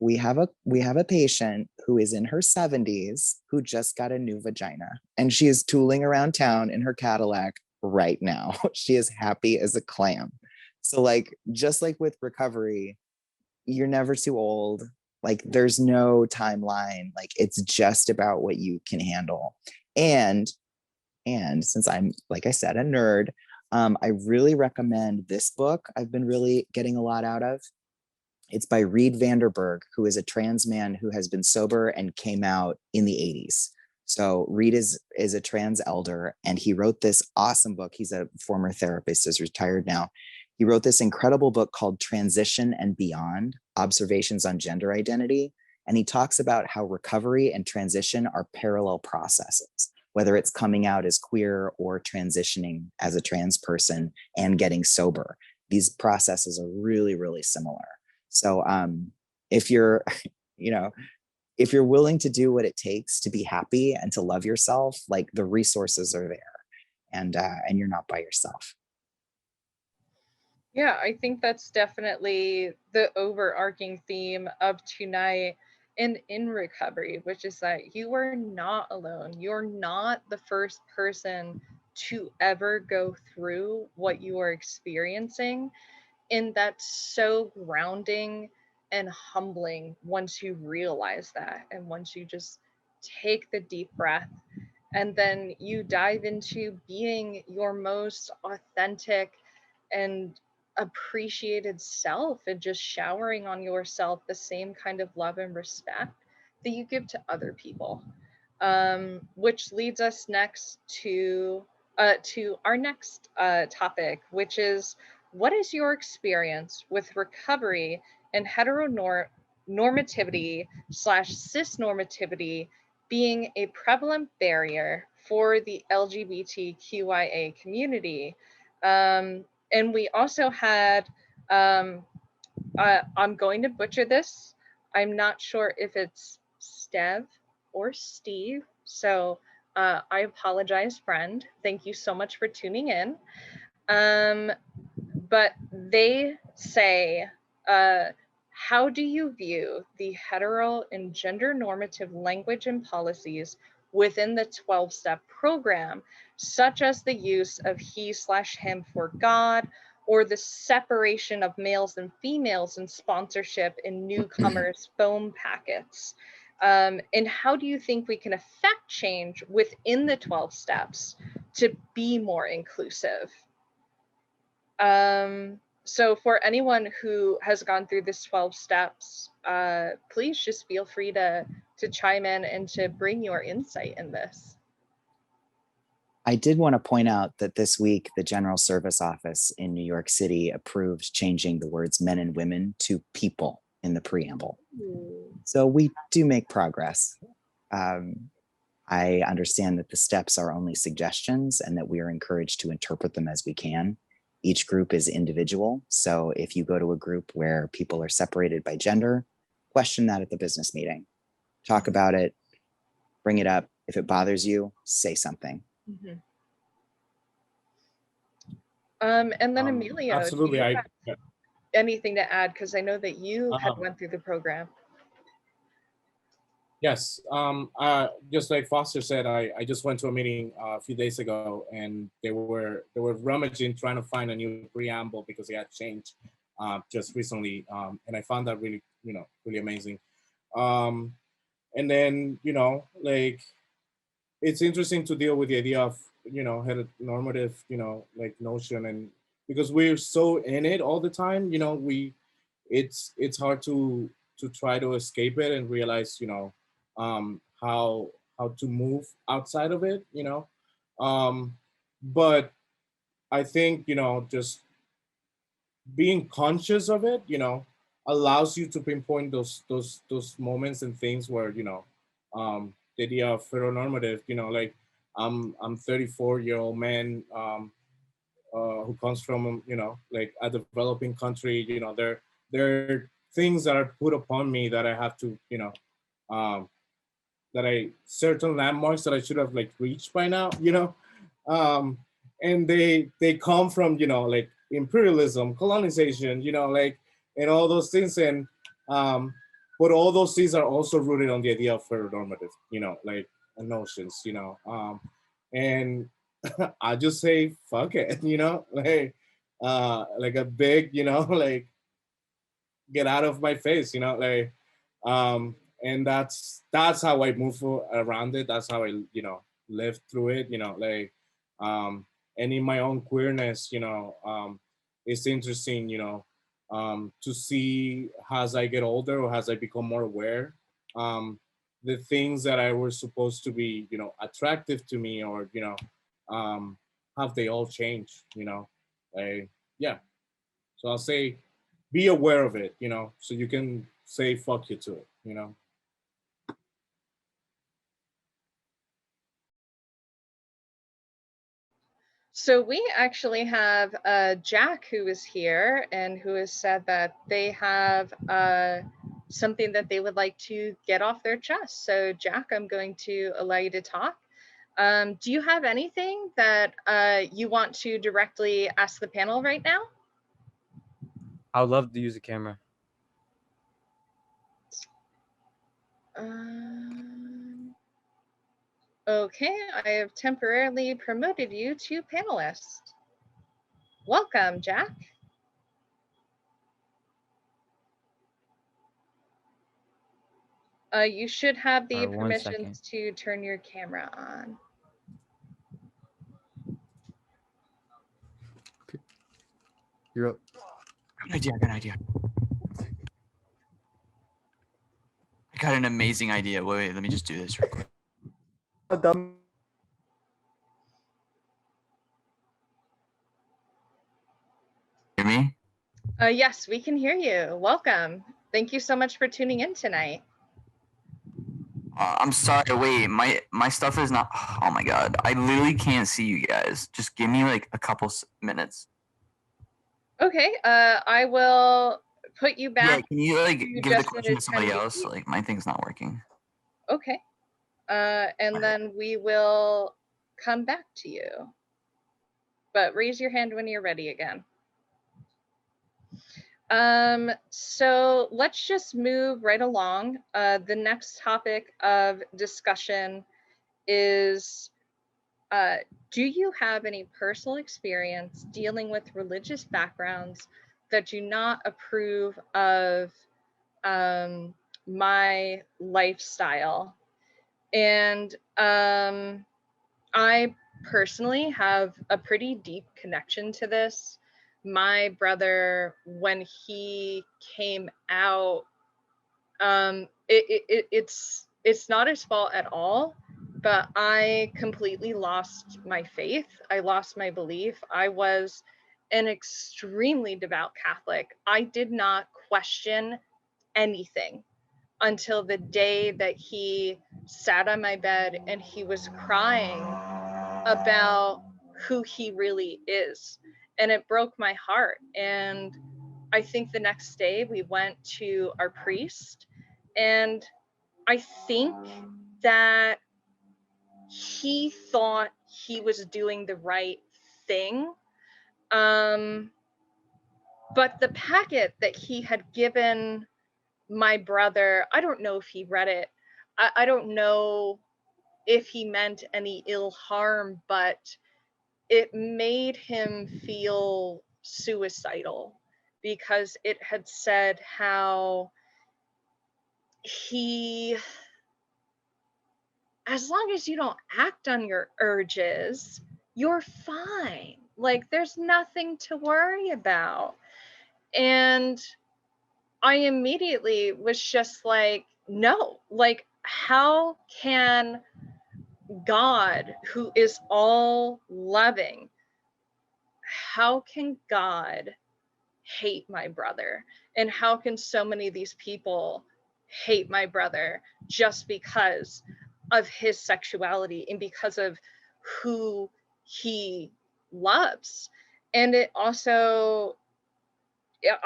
we have a patient who is in her 70s who just got a new vagina, and she is tooling around town in her Cadillac right now. She is happy as a clam. So like, just like with recovery, you're never too old. Like, there's no timeline. Like, it's just about what you can handle. And since I'm, like I said, a nerd, I really recommend this book. I've been really getting a lot out of. It's by Reed Vanderburgh, who is a trans man who has been sober and came out in the 80s. So Reed is a trans elder, and he wrote this awesome book. He's a former therapist, is retired now. He wrote this incredible book called Transition and Beyond: Observations on Gender Identity. And he talks about how recovery and transition are parallel processes, whether it's coming out as queer or transitioning as a trans person and getting sober. These processes are really, really similar. So if you're, if you're willing to do what it takes to be happy and to love yourself, like, the resources are there, and you're not by yourself. Yeah, I think that's definitely the overarching theme of tonight and in recovery, which is that you are not alone. You're not the first person to ever go through what you are experiencing. And that's so grounding and humbling once you realize that, and once you just take the deep breath and then you dive into being your most authentic and appreciated self, and just showering on yourself the same kind of love and respect that you give to other people. which leads us next to our next topic, which is, what is your experience with recovery and heteronormativity / cisnormativity being a prevalent barrier for the LGBTQIA community? And we also had, I'm going to butcher this. I'm not sure if it's Stev or Steve. So I apologize, friend. Thank you so much for tuning in. But they say, how do you view the hetero and gender normative language and policies within the 12-step program, such as the use of he/him for God, or the separation of males and females in sponsorship in newcomers' foam packets? And how do you think we can affect change within the 12 steps to be more inclusive? So for anyone who has gone through this 12 steps, please just feel free to chime in and to bring your insight in this. I did want to point out that this week, the General Service Office in New York City approved changing the words men and women to people in the preamble. So we do make progress. I understand that the steps are only suggestions and that we are encouraged to interpret them as we can. Each group is individual. So if you go to a group where people are separated by gender, question that at the business meeting. Talk about it, bring it up. If it bothers you, say something. Mm-hmm. And then Emilio, absolutely, anything to add? Because I know that you had went through the program. Yes, just like Foster said, I just went to a meeting a few days ago, and they were rummaging trying to find a new preamble because it had changed just recently, and I found that really really amazing. And then like it's interesting to deal with the idea of heteronormative like notion, and because we're so in it all the time, it's hard to try to escape it and realize how to move outside of it, but I think just being conscious of it allows you to pinpoint those moments and things where the idea of heteronormative, like I'm 34-year-old man who comes from like a developing country. There are things that are put upon me that I have to certain landmarks that I should have like reached by now, and they come from like imperialism, colonization, like and all those things, and but all those things are also rooted on the idea of heteronormative, like notions, and I just say fuck it, like a big, like get out of my face, like and that's how I move around it. That's how I live through it, like and in my own queerness, it's interesting, to see as I get older or as I become more aware, the things that I were supposed to be attractive to me, or have they all changed, like yeah. So I'll say be aware of it, so you can say fuck you to it, So we actually have Jack, who is here and who has said that they have something that they would like to get off their chest. So Jack, I'm going to allow you to talk. Do you have anything that you want to directly ask the panel right now? I would love to use a camera. Okay, I have temporarily promoted you to panelist. Welcome, Jack. You should have the permissions to turn your camera on. Okay. You're up. I got an idea. I got an amazing idea. Wait, let me just do this real quick. Hear me? Yes, we can hear you. Welcome. Thank you so much for tuning in tonight. I'm sorry. Wait, my stuff is not. Oh my god, I literally can't see you guys. Just give me like a couple minutes. Okay, I will put you Yeah, back. can you like to give the just an question to somebody attendee. else? Like my thing's not working. Okay, and then we will come back to you. But raise your hand when you're ready again. So let's just move right along. The next topic of discussion is, do you have any personal experience dealing with religious backgrounds that do not approve of my lifestyle? And I personally have a pretty deep connection to this. My brother, when he came out, it's not his fault at all, but I completely lost my faith. I lost my belief. I was an extremely devout Catholic. I did not question anything until the day that he sat on my bed and he was crying about who he really is. And it broke my heart. And I think the next day we went to our priest, and I think that he thought he was doing the right thing. But the packet that he had given my brother, I don't know if he read it. I don't know if he meant any ill harm, but it made him feel suicidal because it had said how he, as long as you don't act on your urges, you're fine. Like, there's nothing to worry about. And I immediately was just like, no, like, how can God, who is all loving, how can God hate my brother? And how can so many of these people hate my brother just because of his sexuality and because of who he loves? And it also,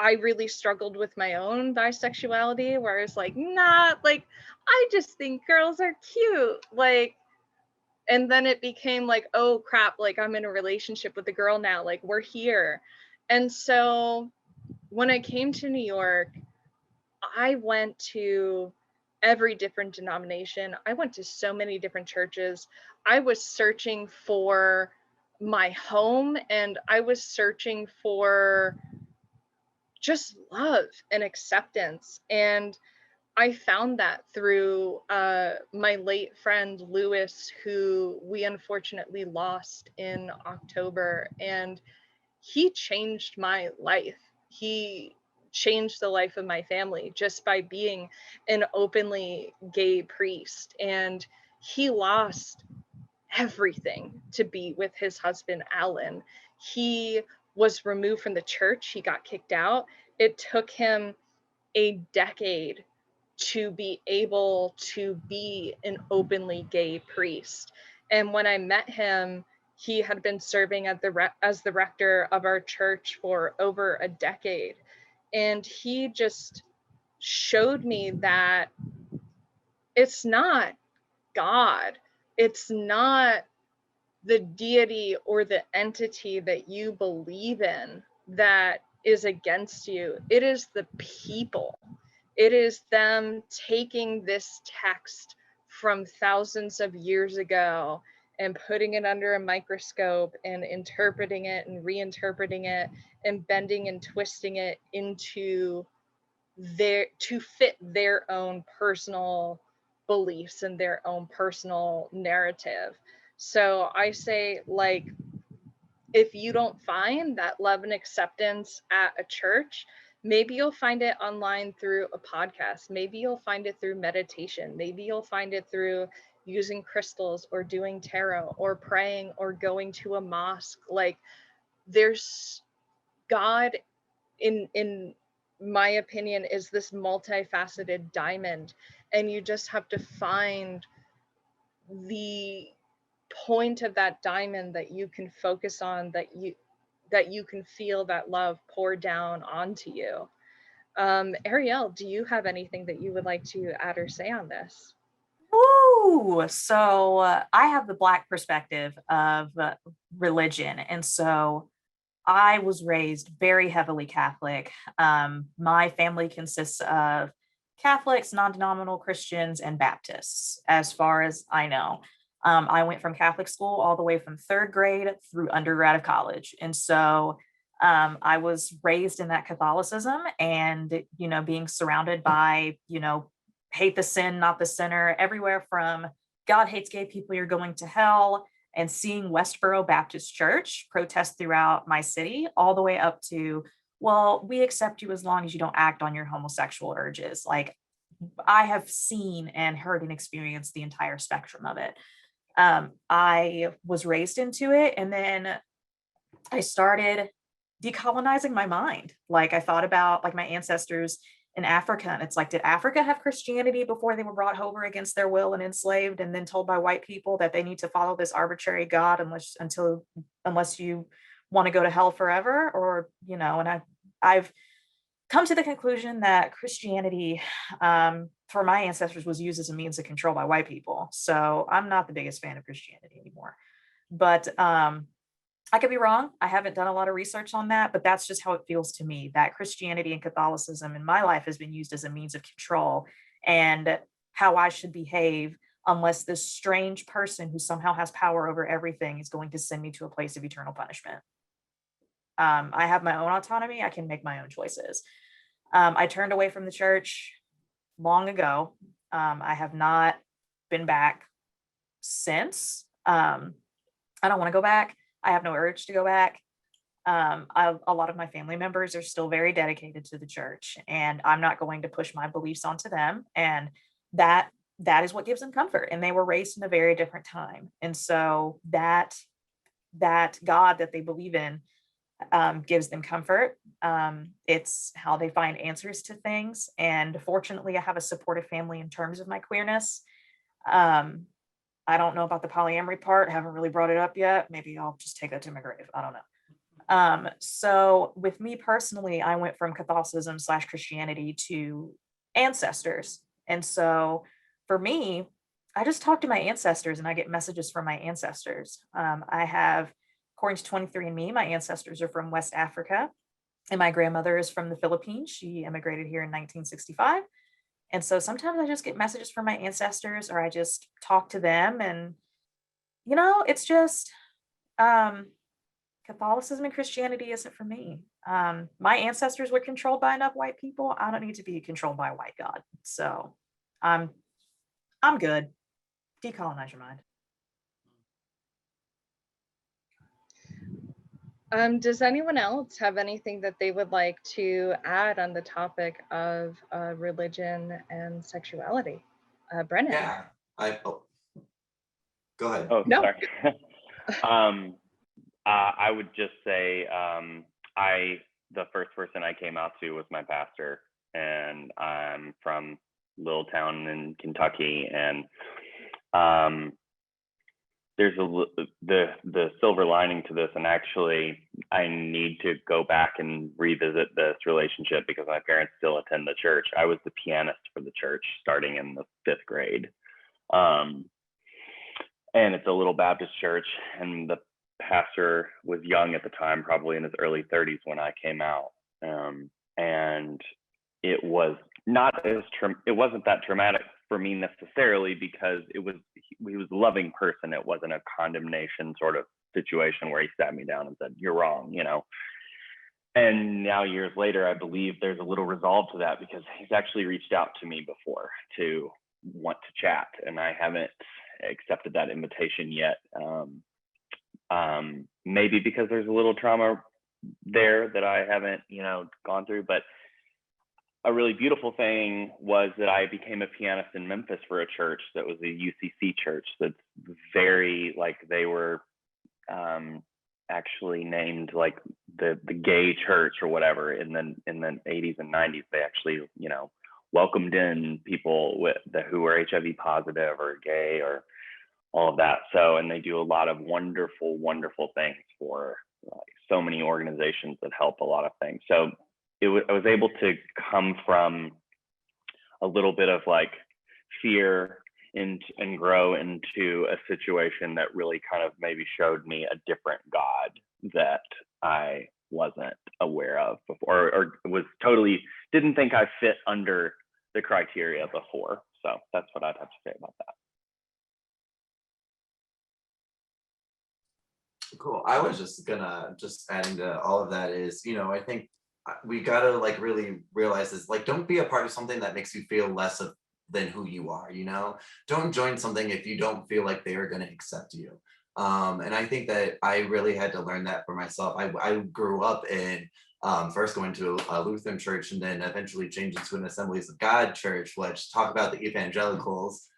I really struggled with my own bisexuality, where I was like, nah, like, I just think girls are cute. Like, and then it became like, oh crap, like I'm in a relationship with a girl now, like we're here. And so when I came to New York, I went to every different denomination. I went to so many different churches. I was searching for my home, and I was searching for just love and acceptance. And I found that through my late friend Lewis, who we unfortunately lost in October, and he changed my life. He changed the life of my family just by being an openly gay priest. And he lost everything to be with his husband, Alan. He was removed from the church. He got kicked out. It took him a decade to be able to be an openly gay priest. And when I met him, he had been serving as the rector of our church for over a decade. And he just showed me that it's not God, it's not the deity or the entity that you believe in that is against you. It is the people. It is them taking this text from thousands of years ago and putting it under a microscope and interpreting it and reinterpreting it and bending and twisting it into to fit their own personal beliefs and their own personal narrative. So I say, like, if you don't find that love and acceptance at a church, maybe you'll find it online through a podcast. Maybe you'll find it through meditation. Maybe you'll find it through using crystals or doing tarot or praying or going to a mosque. Like, there's God, in my opinion, is this multifaceted diamond, and you just have to find the point of that diamond that you can focus on, that you can feel that love pour down onto you. Arielle, do you have anything that you would like to add or say on this? Ooh, so I have the Black perspective of religion. And so I was raised very heavily Catholic. My family consists of Catholics, non-denominational Christians, and Baptists, as far as I know. I went from Catholic school all the way from 3rd grade through undergrad of college. And so I was raised in that Catholicism, and, you know, being surrounded by, you know, hate the sin, not the sinner, everywhere from God hates gay people, you're going to hell, and seeing Westboro Baptist Church protest throughout my city, all the way up to, well, we accept you as long as you don't act on your homosexual urges. Like, I have seen and heard and experienced the entire spectrum of it. I was raised into it, and then I started decolonizing my mind. Like, I thought about, like, my ancestors in Africa, and it's like, did Africa have Christianity before they were brought over against their will and enslaved, and then told by white people that they need to follow this arbitrary God unless you want to go to hell forever? Or, you know, and I've come to the conclusion that Christianity, for my ancestors, was used as a means of control by white people. So I'm not the biggest fan of Christianity anymore. But I could be wrong. I haven't done a lot of research on that, but that's just how it feels to me, that Christianity and Catholicism in my life has been used as a means of control and how I should behave, unless this strange person who somehow has power over everything is going to send me to a place of eternal punishment. I have my own autonomy. I can make my own choices. I turned away from the church long ago. I have not been back since. I don't want to go back. I have no urge to go back. A lot of my family members are still very dedicated to the church, and I'm not going to push my beliefs onto them. And that is what gives them comfort. And they were raised in a very different time. And so that God that they believe in gives them comfort. It's how they find answers to things. And fortunately, I have a supportive family in terms of my queerness. I don't know about the polyamory part. I haven't really brought it up yet. Maybe I'll just take that to my grave. I don't know. So with me personally, I went from Catholicism / Christianity to ancestors. And so for me, I just talk to my ancestors and I get messages from my ancestors. I have, according to 23andMe, my ancestors are from West Africa, and my grandmother is from the Philippines. She immigrated here in 1965. And so sometimes I just get messages from my ancestors, or I just talk to them. And, you know, it's just Catholicism and Christianity isn't for me. My ancestors were controlled by enough white people. I don't need to be controlled by a white God. So I'm good. Decolonize your mind. Does anyone else have anything that they would like to add on the topic of religion and sexuality? Brennan? Yeah, go ahead. Oh, No. sorry. I would just say the first person I came out to was my pastor, and I'm from a little town in Kentucky, and there's the silver lining to this, and actually I need to go back and revisit this relationship because my parents still attend the church. I was the pianist for the church starting in the 5th grade. And it's a little Baptist church, and the pastor was young at the time, probably in his early 30s when I came out. And it was not as it wasn't that traumatic for me necessarily, because he was a loving person. It wasn't a condemnation sort of situation where he sat me down and said, "You're wrong," you know. And now years later, I believe there's a little resolve to that, because he's actually reached out to me before to want to chat, and I haven't accepted that invitation yet. Maybe because there's a little trauma there that I haven't, gone through, but a really beautiful thing was that I became a pianist in Memphis for a church that was a UCC church that's very, like, they were actually named like the gay church or whatever in the 80s and 90s. They actually, you know, welcomed in people who were HIV positive or gay or all of that. So, and they do a lot of wonderful, wonderful things for so many organizations that help a lot of things. So I was able to come from a little bit of like fear and grow into a situation that really kind of maybe showed me a different God that I wasn't aware of before, or was totally, didn't think I fit under the criteria before. So that's what I'd have to say about that. Cool. I was just adding to all of that is, you know, I think we gotta like really realize this, like, don't be a part of something that makes you feel less than who you are, you know? Don't join something if you don't feel like they are gonna accept you. And I think that I really had to learn that for myself. I grew up in first going to a Lutheran church and then eventually changing to an Assemblies of God church, which talk about the evangelicals.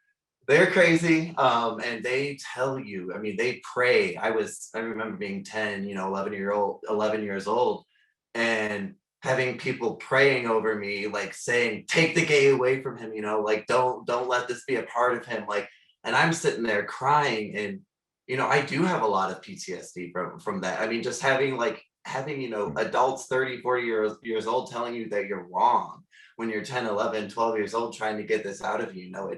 They're crazy, and they tell you, I mean, they pray. I remember being 10, you know, 11 years old, and having people praying over me, like saying, take the gay away from him, you know, like, don't let this be a part of him. Like, and I'm sitting there crying, and, you know, I do have a lot of PTSD from that. I mean, just having, you know, adults 30, 40 years old telling you that you're wrong when you're 10, 11, 12 years old, trying to get this out of you, you know,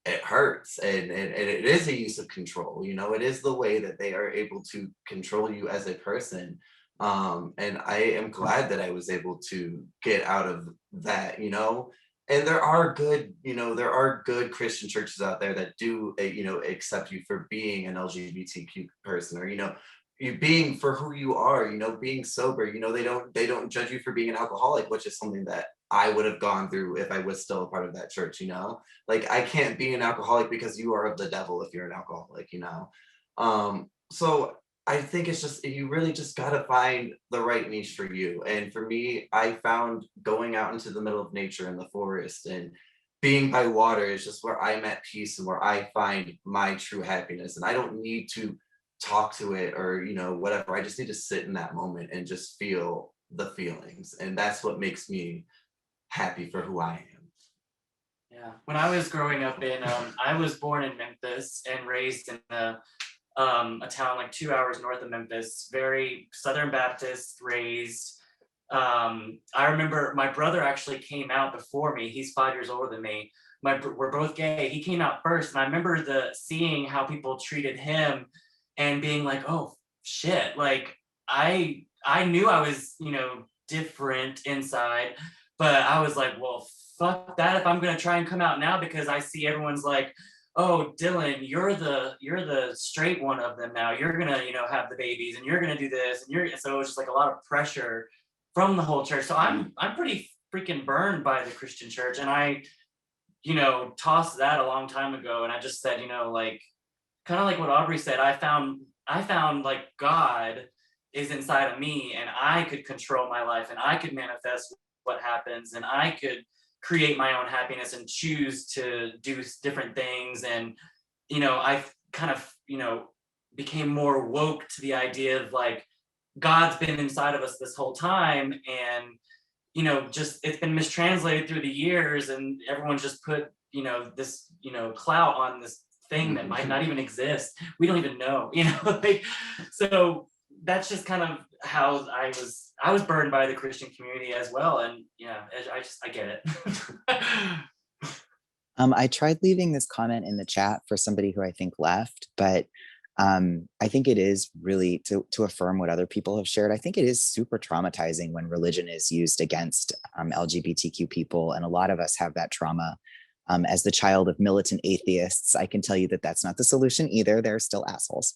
it hurts, and it is a use of control, you know. It is the way that they are able to control you as a person, and I am glad that I was able to get out of that, you know. And there are good Christian churches out there that do you know, accept you for being an LGBTQ person, or, you know, you being for who you are, you know, being sober, you know. They don't judge you for being an alcoholic, which is something that I would have gone through if I was still a part of that church, you know. Like, I can't be an alcoholic because you are of the devil if you're an alcoholic, you know. So I think it's just, you really just gotta find the right niche for you. And for me, I found going out into the middle of nature in the forest and being by water is just where I'm at peace and where I find my true happiness. And I don't need to talk to it or, you know, whatever. I just need to sit in that moment and just feel the feelings. And that's what makes me happy for who I am. Yeah, when I was growing up I was born in Memphis and raised in a town like 2 hours north of Memphis, very Southern Baptist raised. I remember my brother actually came out before me. He's 5 years older than me. We're both gay. He came out first, and I remember seeing how people treated him and being like, oh shit, like I knew I was, you know, different inside, but I was like, well, fuck that if I'm gonna try and come out now, because I see everyone's like, oh, Dillan, you're the straight one of them now. You're gonna, you know, have the babies and you're gonna do this, and so it was just like a lot of pressure from the whole church. So I'm pretty freaking burned by the Christian church, and I, you know, tossed that a long time ago, and I just said, you know, like, kind of like what Aubrey said, I found like God is inside of me, and I could control my life, and I could manifest what happens, and I could create my own happiness and choose to do different things. And, you know, I kind of, you know, became more woke to the idea of like, God's been inside of us this whole time, and, you know, just, it's been mistranslated through the years, and everyone's just put, you know, this, you know, clout on this thing that might not even exist. We don't even know, you know, like, so that's just kind of how I was burned by the Christian community as well. And yeah, I get it. I tried leaving this comment in the chat for somebody who I think left, but I think it is really to affirm what other people have shared. I think it is super traumatizing when religion is used against LGBTQ people. And a lot of us have that trauma. As the child of militant atheists, I can tell you that that's not the solution either. They're still assholes.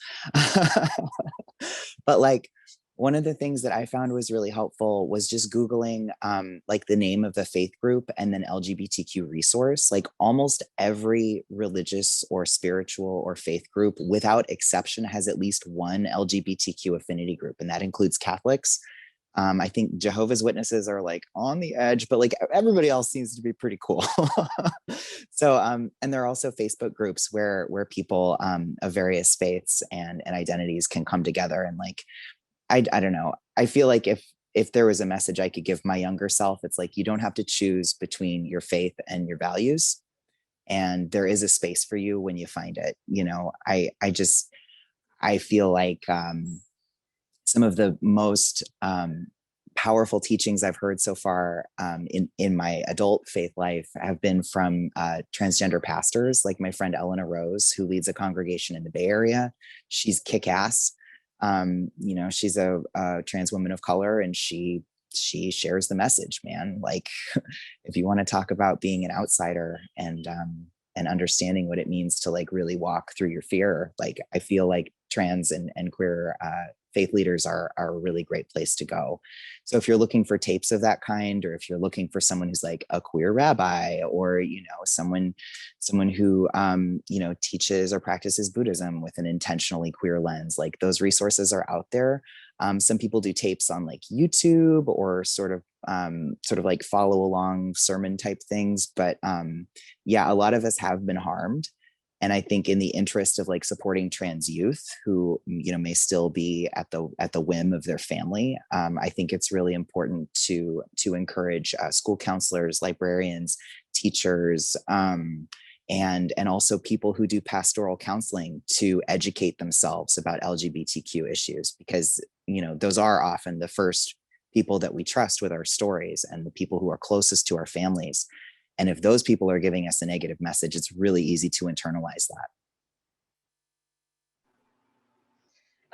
But like, one of the things that I found was really helpful was just Googling like the name of the faith group and then LGBTQ resource. Like almost every religious or spiritual or faith group without exception has at least one LGBTQ affinity group. And that includes Catholics, I think Jehovah's Witnesses are like on the edge, but like everybody else seems to be pretty cool. So, and there are also Facebook groups where people of various faiths and identities can come together. And like, I don't know, I feel like if there was a message I could give my younger self, it's like, you don't have to choose between your faith and your values. And there is a space for you when you find it. You know, I feel like some of the most powerful teachings I've heard so far in my adult faith life have been from transgender pastors, like my friend Eleanor Rose, who leads a congregation in the Bay Area. She's kick-ass. You know, she's a trans woman of color, and she shares the message, man. Like, if you want to talk about being an outsider and understanding what it means to like really walk through your fear, like I feel like trans and queer faith leaders are a really great place to go. So if you're looking for tapes of that kind, or if you're looking for someone who's like a queer rabbi, or, you know, someone who, you know, teaches or practices Buddhism with an intentionally queer lens, like those resources are out there. Some people do tapes on like YouTube or sort of like follow along sermon type things. But yeah, a lot of us have been harmed. And I think in the interest of like supporting trans youth who, you know, may still be at the whim of their family, I think it's really important to encourage school counselors, librarians, teachers, and also people who do pastoral counseling to educate themselves about LGBTQ issues, because, you know, those are often the first people that we trust with our stories and the people who are closest to our families. And if those people are giving us a negative message, it's really easy to internalize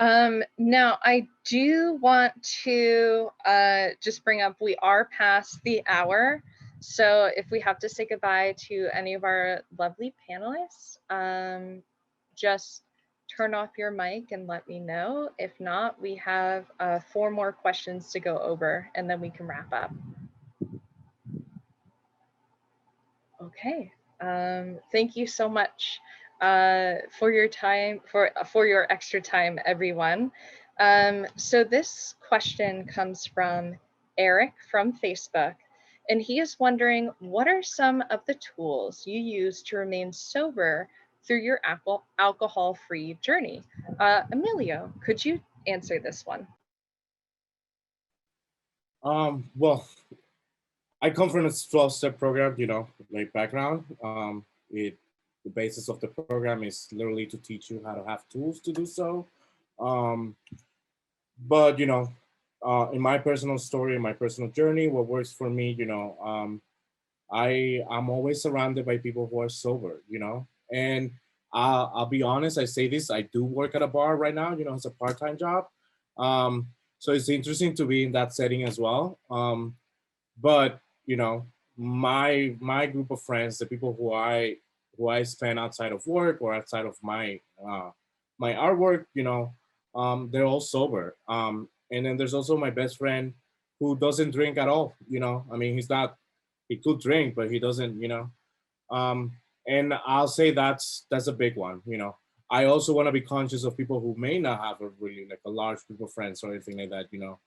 that. Now, I do want to just bring up, we are past the hour. So if we have to say goodbye to any of our lovely panelists, just turn off your mic and let me know. If not, we have 4 more questions to go over, and then we can wrap up. Okay, thank you so much for your time, for your extra time, everyone. So this question comes from Eric from Facebook, and he is wondering, what are some of the tools you use to remain sober through your alcohol-free journey? Emilio, could you answer this one? Well, I come from a 12-step program, you know, like background. The basis of the program is literally to teach you how to have tools to do so. But, you know, in my personal story, in my personal journey, what works for me, you know, I'm always surrounded by people who are sober, you know, and I'll be honest, I say this, I do work at a bar right now, you know, it's a part-time job. So it's interesting to be in that setting as well. But, you know, my group of friends, the people who I spend outside of work or outside of my my artwork, you know, they're all sober. And then there's also my best friend who doesn't drink at all. You know, I mean, he could drink, but he doesn't. You know, and I'll say that's a big one. You know, I also want to be conscious of people who may not have a really like a large group of friends or anything like that. You know,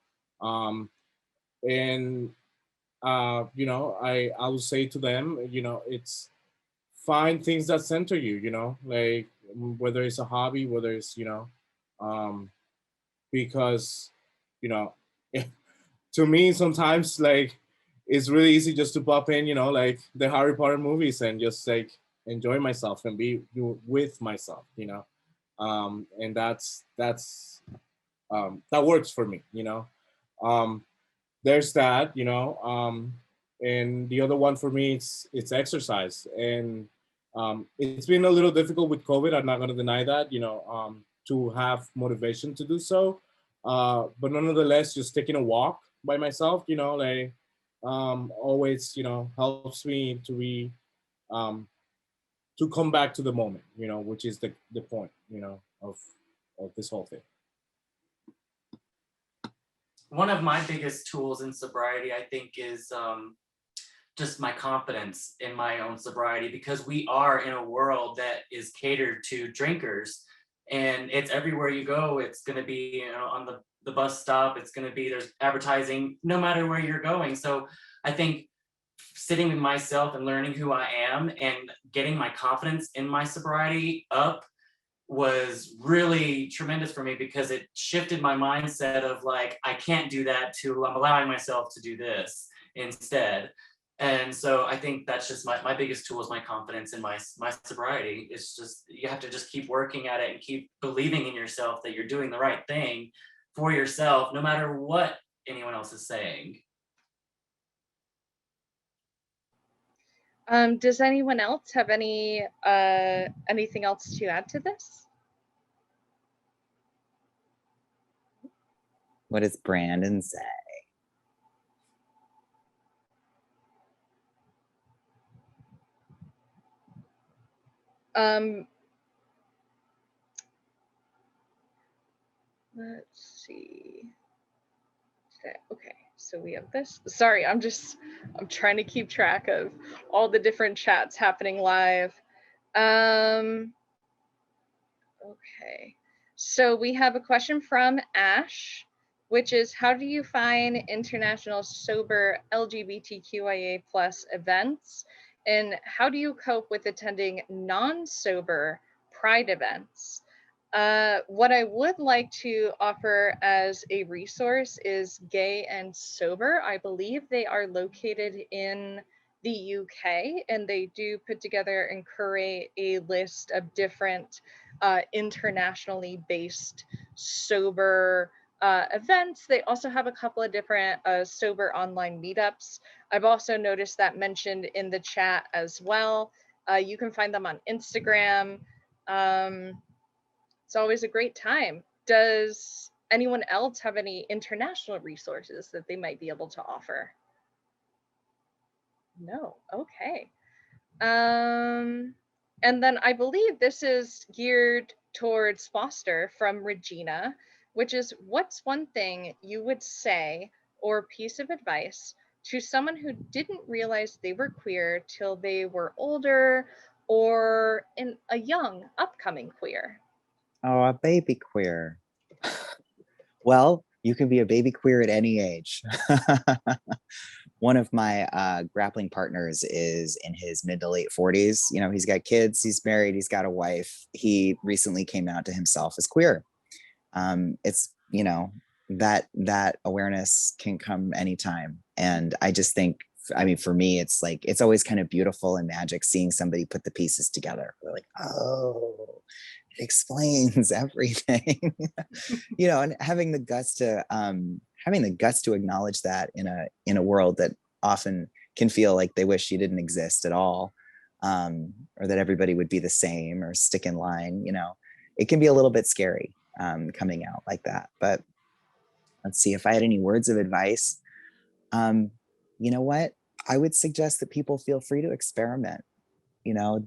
and you know, I will say to them, you know, it's find things that center you, you know, like whether it's a hobby, whether it's, you know, because, you know, to me sometimes like it's really easy just to pop in, you know, like the Harry Potter movies and just like enjoy myself and be with myself, you know, and that's that works for me, you know. There's that, you know, and the other one for me, it's exercise. And it's been a little difficult with COVID. I'm not going to deny that, you know, to have motivation to do so. But nonetheless, just taking a walk by myself, you know, like always, you know, helps me to be, to come back to the moment, you know, which is the point, you know, of this whole thing. One of my biggest tools in sobriety, I think, is just my confidence in my own sobriety, because we are in a world that is catered to drinkers, and it's everywhere you go. It's going to be, you know, on the the bus stop, it's going to be, there's advertising no matter where you're going. So I think sitting with myself and learning who I am and getting my confidence in my sobriety up was really tremendous for me, because it shifted my mindset of like, I can't do that, to I'm allowing myself to do this instead. And so I think that's just my biggest tool is my confidence in my sobriety. It's just, you have to just keep working at it and keep believing in yourself that you're doing the right thing for yourself, no matter what anyone else is saying. Does anyone else have anything else to add to this? What does Brandon say? Let's see. Okay, so we have this. Sorry, I'm trying to keep track of all the different chats happening live. Okay, so we have a question from Ash, which is, how do you find international sober LGBTQIA+ events? And how do you cope with attending non-sober Pride events? What I would like to offer as a resource is Gay and Sober. I believe they are located in the UK, and they do put together and curate a list of different internationally based sober events. They also have a couple of different sober online meetups. I've also noticed that mentioned in the chat as well. You can find them on Instagram. It's always a great time. Does anyone else have any international resources that they might be able to offer? No, okay. And then I believe this is geared towards Foster from Regina, which is, what's one thing you would say or piece of advice to someone who didn't realize they were queer till they were older or in a young upcoming queer? Oh, a baby queer. Well, you can be a baby queer at any age. One of my grappling partners is in his mid to late 40s. You know, he's got kids, he's married, he's got a wife. He recently came out to himself as queer. It's, you know, that awareness can come anytime. And I just think, I mean, for me, it's like, it's always kind of beautiful and magic seeing somebody put the pieces together. They're like, oh, it explains everything. You know, and having the guts to acknowledge that in a world that often can feel like they wish you didn't exist at all, or that everybody would be the same or stick in line. You know, it can be a little bit scary coming out like that. But let's see, if I had any words of advice, you know what, I would suggest that people feel free to experiment. You know,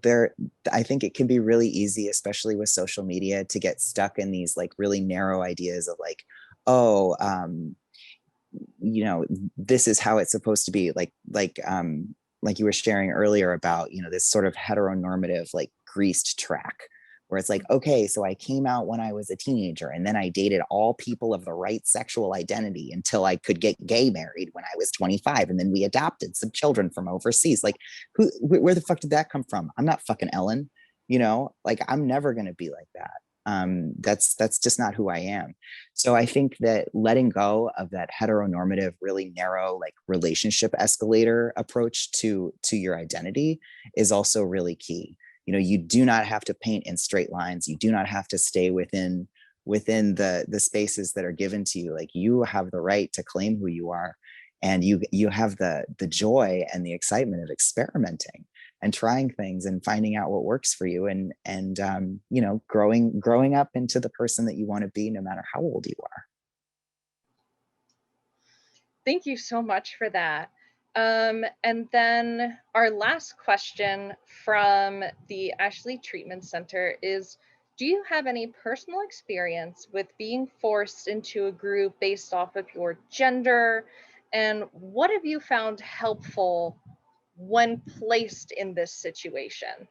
I think it can be really easy, especially with social media, to get stuck in these like really narrow ideas of like, oh, you know, this is how it's supposed to be, like you were sharing earlier about, you know, this sort of heteronormative, like greased track, where it's like, okay, so I came out when I was a teenager, and then I dated all people of the right sexual identity until I could get gay married when I was 25, and then we adopted some children from overseas. Like, where the fuck did that come from? I'm not fucking Ellen, you know, like I'm never gonna be like that. That's just not who I am. So I think that letting go of that heteronormative, really narrow, like relationship escalator approach to your identity is also really key. You know, you do not have to paint in straight lines. You do not have to stay within the spaces that are given to you. Like, you have the right to claim who you are, and you have the joy and the excitement of experimenting and trying things and finding out what works for you, and you know, growing up into the person that you want to be, no matter how old you are. Thank you so much for that. And then our last question from the Ashley Treatment Center is, do you have any personal experience with being forced into a group based off of your gender? And what have you found helpful when placed in this situation?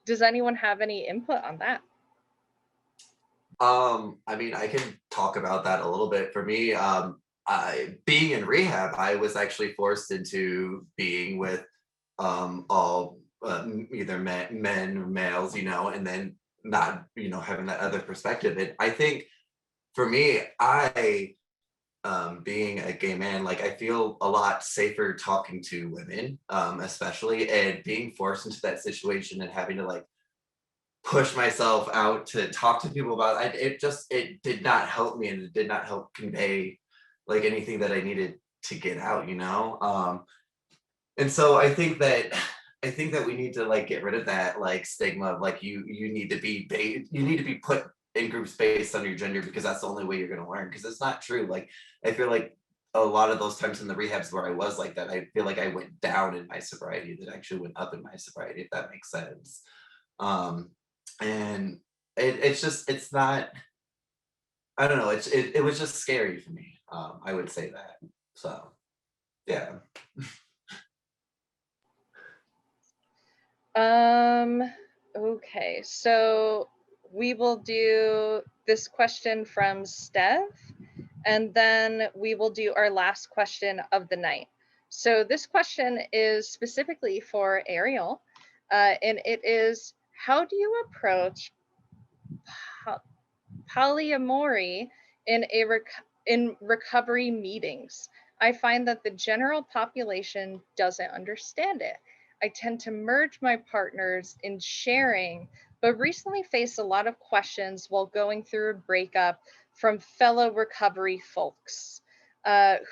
Does anyone have any input on that? I mean, I can talk about that a little bit. For me, being in rehab, I was actually forced into being with all either men or males, you know, and then not, you know, having that other perspective. And I think for me, being a gay man, like I feel a lot safer talking to women, especially, and being forced into that situation and having to like push myself out to talk to people about it. It did not help me, and it did not help convey like anything that I needed to get out, you know. And so I think that we need to like get rid of that like stigma of like you need to be put in groups based on your gender, because that's the only way you're going to learn, because it's not true. Like I feel like a lot of those times in the rehabs where I was like that, I feel like I went down in my sobriety that actually went up in my sobriety, if that makes sense. And it's not, I don't know, it was just scary for me. I would say that. So yeah. Okay, so we will do this question from Stev, and then we will do our last question of the night. So this question is specifically for Arielle, and it is, how do you approach polyamory in recovery meetings? I find that the general population doesn't understand it. I tend to merge my partners in sharing, but recently faced a lot of questions while going through a breakup from fellow recovery folks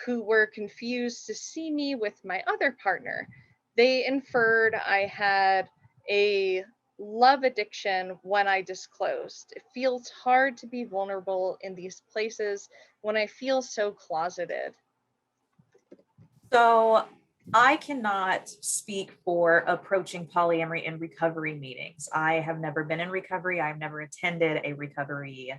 who were confused to see me with my other partner. They inferred I had a love addiction when I disclosed. It feels hard to be vulnerable in these places when I feel so closeted. So I cannot speak for approaching polyamory in recovery meetings. I have never been in recovery. I've never attended a recovery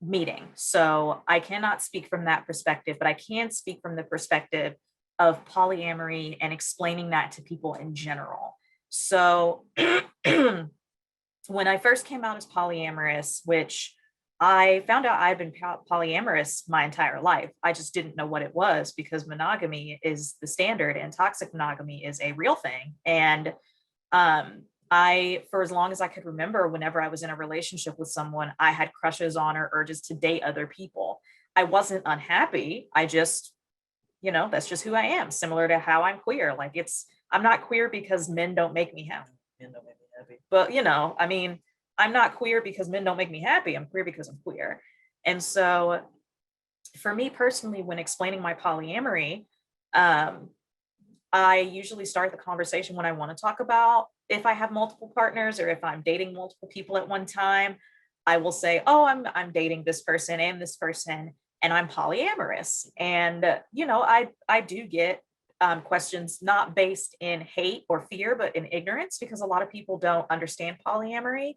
meeting. So I cannot speak from that perspective, but I can speak from the perspective of polyamory and explaining that to people in general. So when I first came out as polyamorous, which I found out I've been polyamorous my entire life. I just didn't know what it was, because monogamy is the standard and toxic monogamy is a real thing. And for as long as I could remember, whenever I was in a relationship with someone, I had crushes on or urges to date other people. I wasn't unhappy. I just, you know, that's just who I am. Similar to how I'm queer. Like I'm not queer because men don't make me happy. Men don't make me happy. But, you know, I mean, I'm not queer because men don't make me happy. I'm queer because I'm queer. And so for me personally, when explaining my polyamory, I usually start the conversation when I want to talk about if I have multiple partners or if I'm dating multiple people at one time. I will say, oh, I'm dating this person and this person, and I'm polyamorous. And, you know, I do get questions not based in hate or fear, but in ignorance, because a lot of people don't understand polyamory.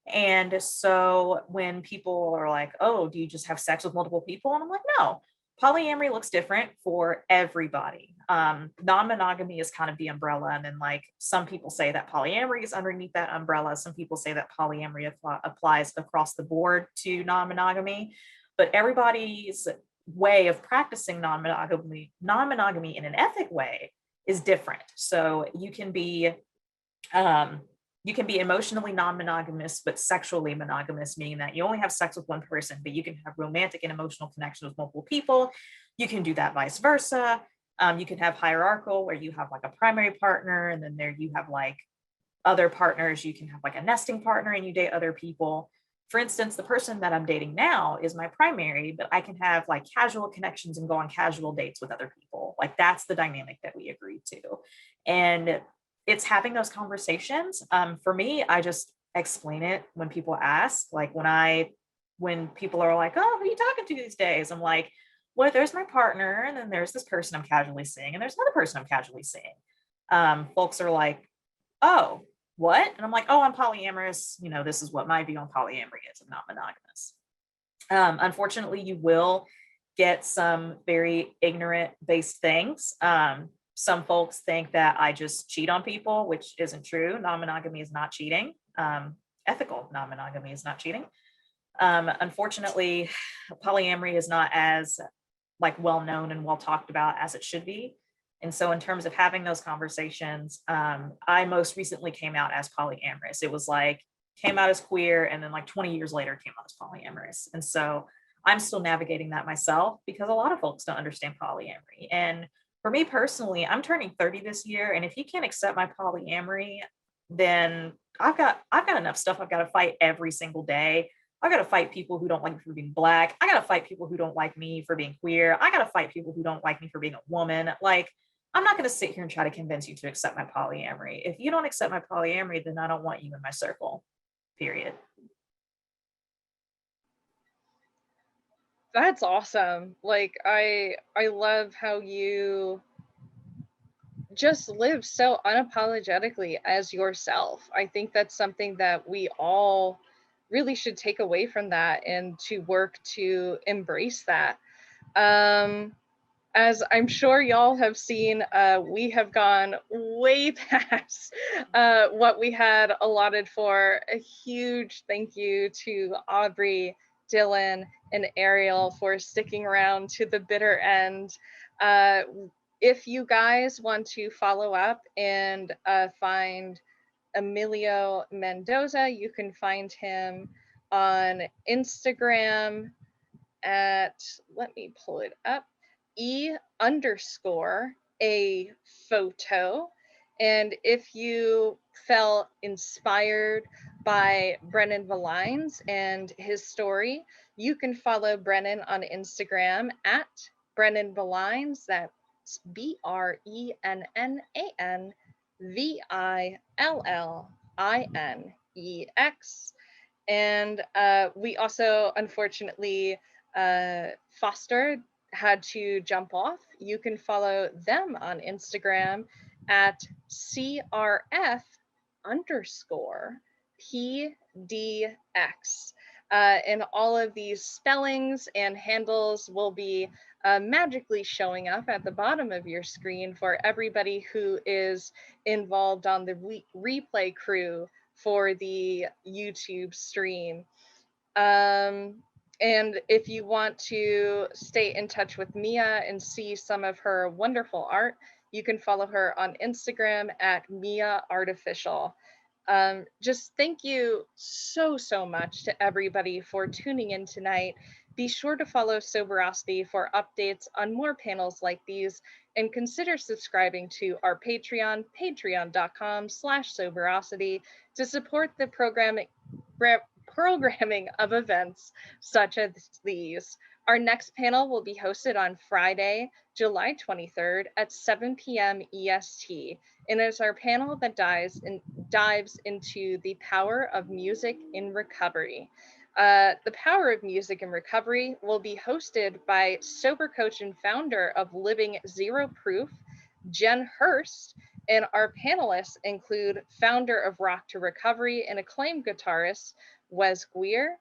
And so when people are like, oh, do you just have sex with multiple people? And I'm like, no, polyamory looks different for everybody. Non-monogamy is kind of the umbrella. And then like some people say that polyamory is underneath that umbrella. Some people say that polyamory applies across the board to non-monogamy, but everybody's way of practicing non-monogamy in an ethic way is different. So you can be emotionally non-monogamous, but sexually monogamous, meaning that you only have sex with one person, but you can have romantic and emotional connections with multiple people. You can do that vice versa. You can have hierarchical, where you have like a primary partner, and then there you have like other partners. You can have like a nesting partner and you date other people. For instance, the person that I'm dating now is my primary, but I can have like casual connections and go on casual dates with other people. Like that's the dynamic that we agreed to. And it's having those conversations. For me, I just explain it when people ask, like when people are like, oh, who are you talking to these days? I'm like, well, there's my partner, and then there's this person I'm casually seeing, and there's another person I'm casually seeing. Folks are like, oh, what? And I'm like, oh, I'm polyamorous. You know, this is what my view on polyamory is. I'm not monogamous. Unfortunately, you will get some very ignorant based things. Some folks think that I just cheat on people, which isn't true. Non-monogamy is not cheating. Ethical non-monogamy is not cheating. Unfortunately, polyamory is not as like well known and well talked about as it should be. And so in terms of having those conversations, I most recently came out as polyamorous. It was like, came out as queer, and then like 20 years later came out as polyamorous. And so I'm still navigating that myself because a lot of folks don't understand polyamory. And for me personally, I'm turning 30 this year. And if you can't accept my polyamory, then I've got enough stuff I've got to fight every single day. I got to fight people who don't like me for being Black. I got to fight people who don't like me for being queer. I got to fight people who don't like me for being a woman. Like, I'm not going to sit here and try to convince you to accept my polyamory. If you don't accept my polyamory, then I don't want you in my circle, period. That's awesome. Like, I love how you just live so unapologetically as yourself. I think that's something that we all really should take away from that and to work to embrace that. As I'm sure y'all have seen, we have gone way past what we had allotted for. A huge thank you to Aubrey, Dillan, and Arielle for sticking around to the bitter end. If you guys want to follow up and find Emilio Mendoza, you can find him on Instagram at, let me pull it up, E_a photo. And if you felt inspired by Brennan Villines and his story, you can follow Brennan on Instagram at Brennan Villines. That's BRENNANVILLINEX. And we also, unfortunately, Foster had to jump off. You can follow them on Instagram at CRF_PDX. And all of these spellings and handles will be magically showing up at the bottom of your screen for everybody who is involved on the replay crew for the YouTube stream. And if you want to stay in touch with Mia and see some of her wonderful art, you can follow her on Instagram at Mia Artificial. Just thank you so much to everybody for tuning in tonight. Be sure to follow Soberocity for updates on more panels like these, and consider subscribing to our Patreon, patreon.com/Soberocity, to support the programming of events such as these. Our next panel will be hosted on Friday, July 23rd at 7 p.m. EST, and it's our panel that dives into the power of music in recovery. The Power of Music in Recovery will be hosted by sober coach and founder of Living Zero Proof, Jen Hurst, and our panelists include founder of Rock to Recovery and acclaimed guitarist Wes Guier,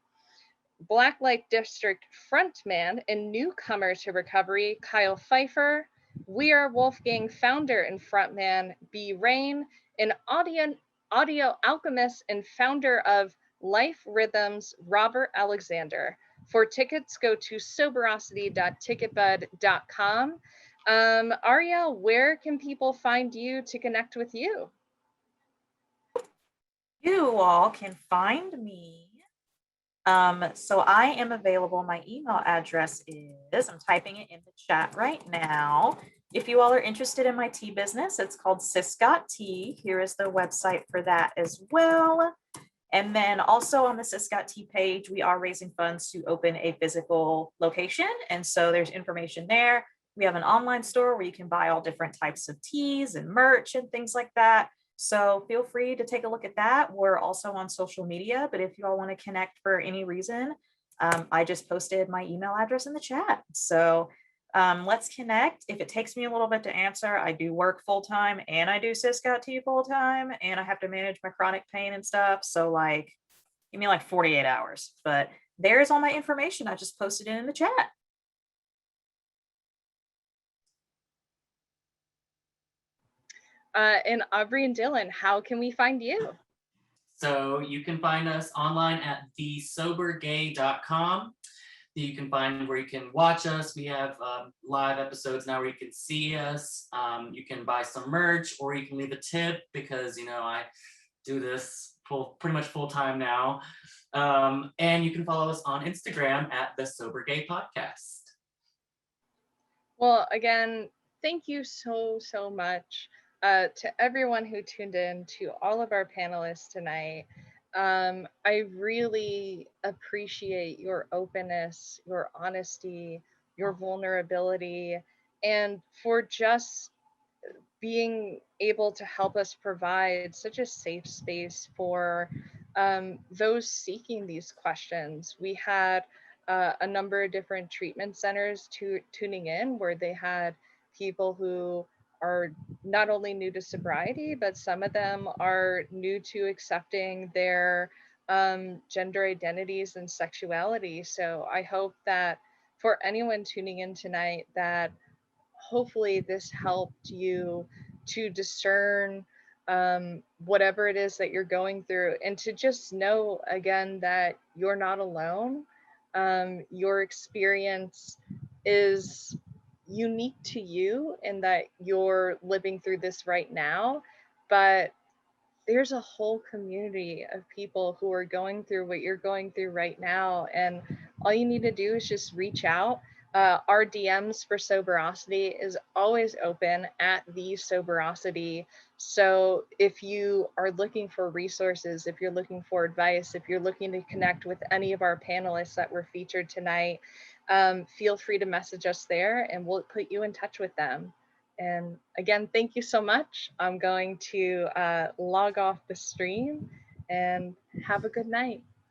Black Light District frontman and newcomer to recovery Kyle Pfeiffer, We Are Wolfgang founder and frontman B. Rain, and audio alchemist and founder of Life Rhythms Robert Alexander. For tickets, go to soberocity.ticketbud.com. Arielle, where can people find you to connect with you? You all can find me. So I am available. My email address is, I'm typing it in the chat right now. If you all are interested in my tea business, it's called Sis Got Tea. Here is the website for that as well. And then also on the Sis Got Tea page, we are raising funds to open a physical location. And so there's information there. We have an online store where you can buy all different types of teas and merch and things like that. So feel free to take a look at that. We're also on social media, but if you all want to connect for any reason, I just posted my email address in the chat. So let's connect. If it takes me a little bit to answer, I do work full-time and I do Sis Got Tea full-time, and I have to manage my chronic pain and stuff. So like, give me like 48 hours, but there's all my information. I just posted it in the chat. And Aubrey and Dillan, how can we find you? So you can find us online at thesobergay.com. You can find where you can watch us. We have live episodes now where you can see us. You can buy some merch, or you can leave a tip, because I do this pretty much full time now. And you can follow us on Instagram at the Sober Gay Podcast. Well, again, thank you so much to everyone who tuned in, to all of our panelists tonight. I really appreciate your openness, your honesty, your vulnerability, and for just being able to help us provide such a safe space for those seeking these questions. We had a number of different treatment centers tuning in, where they had people who are not only new to sobriety, but some of them are new to accepting their gender identities and sexuality. So I hope that for anyone tuning in tonight, that hopefully this helped you to discern whatever it is that you're going through, and to just know again that you're not alone. Your experience is unique to you, and that you're living through this right now, but there's a whole community of people who are going through what you're going through right now, and all you need to do is just reach out. Our DMs for Soberocity is always open at the Soberocity. So if you are looking for resources, if you're looking for advice, if you're looking to connect with any of our panelists that were featured tonight, feel free to message us there and we'll put you in touch with them. And again, thank you so much. I'm going to log off the stream, and have a good night.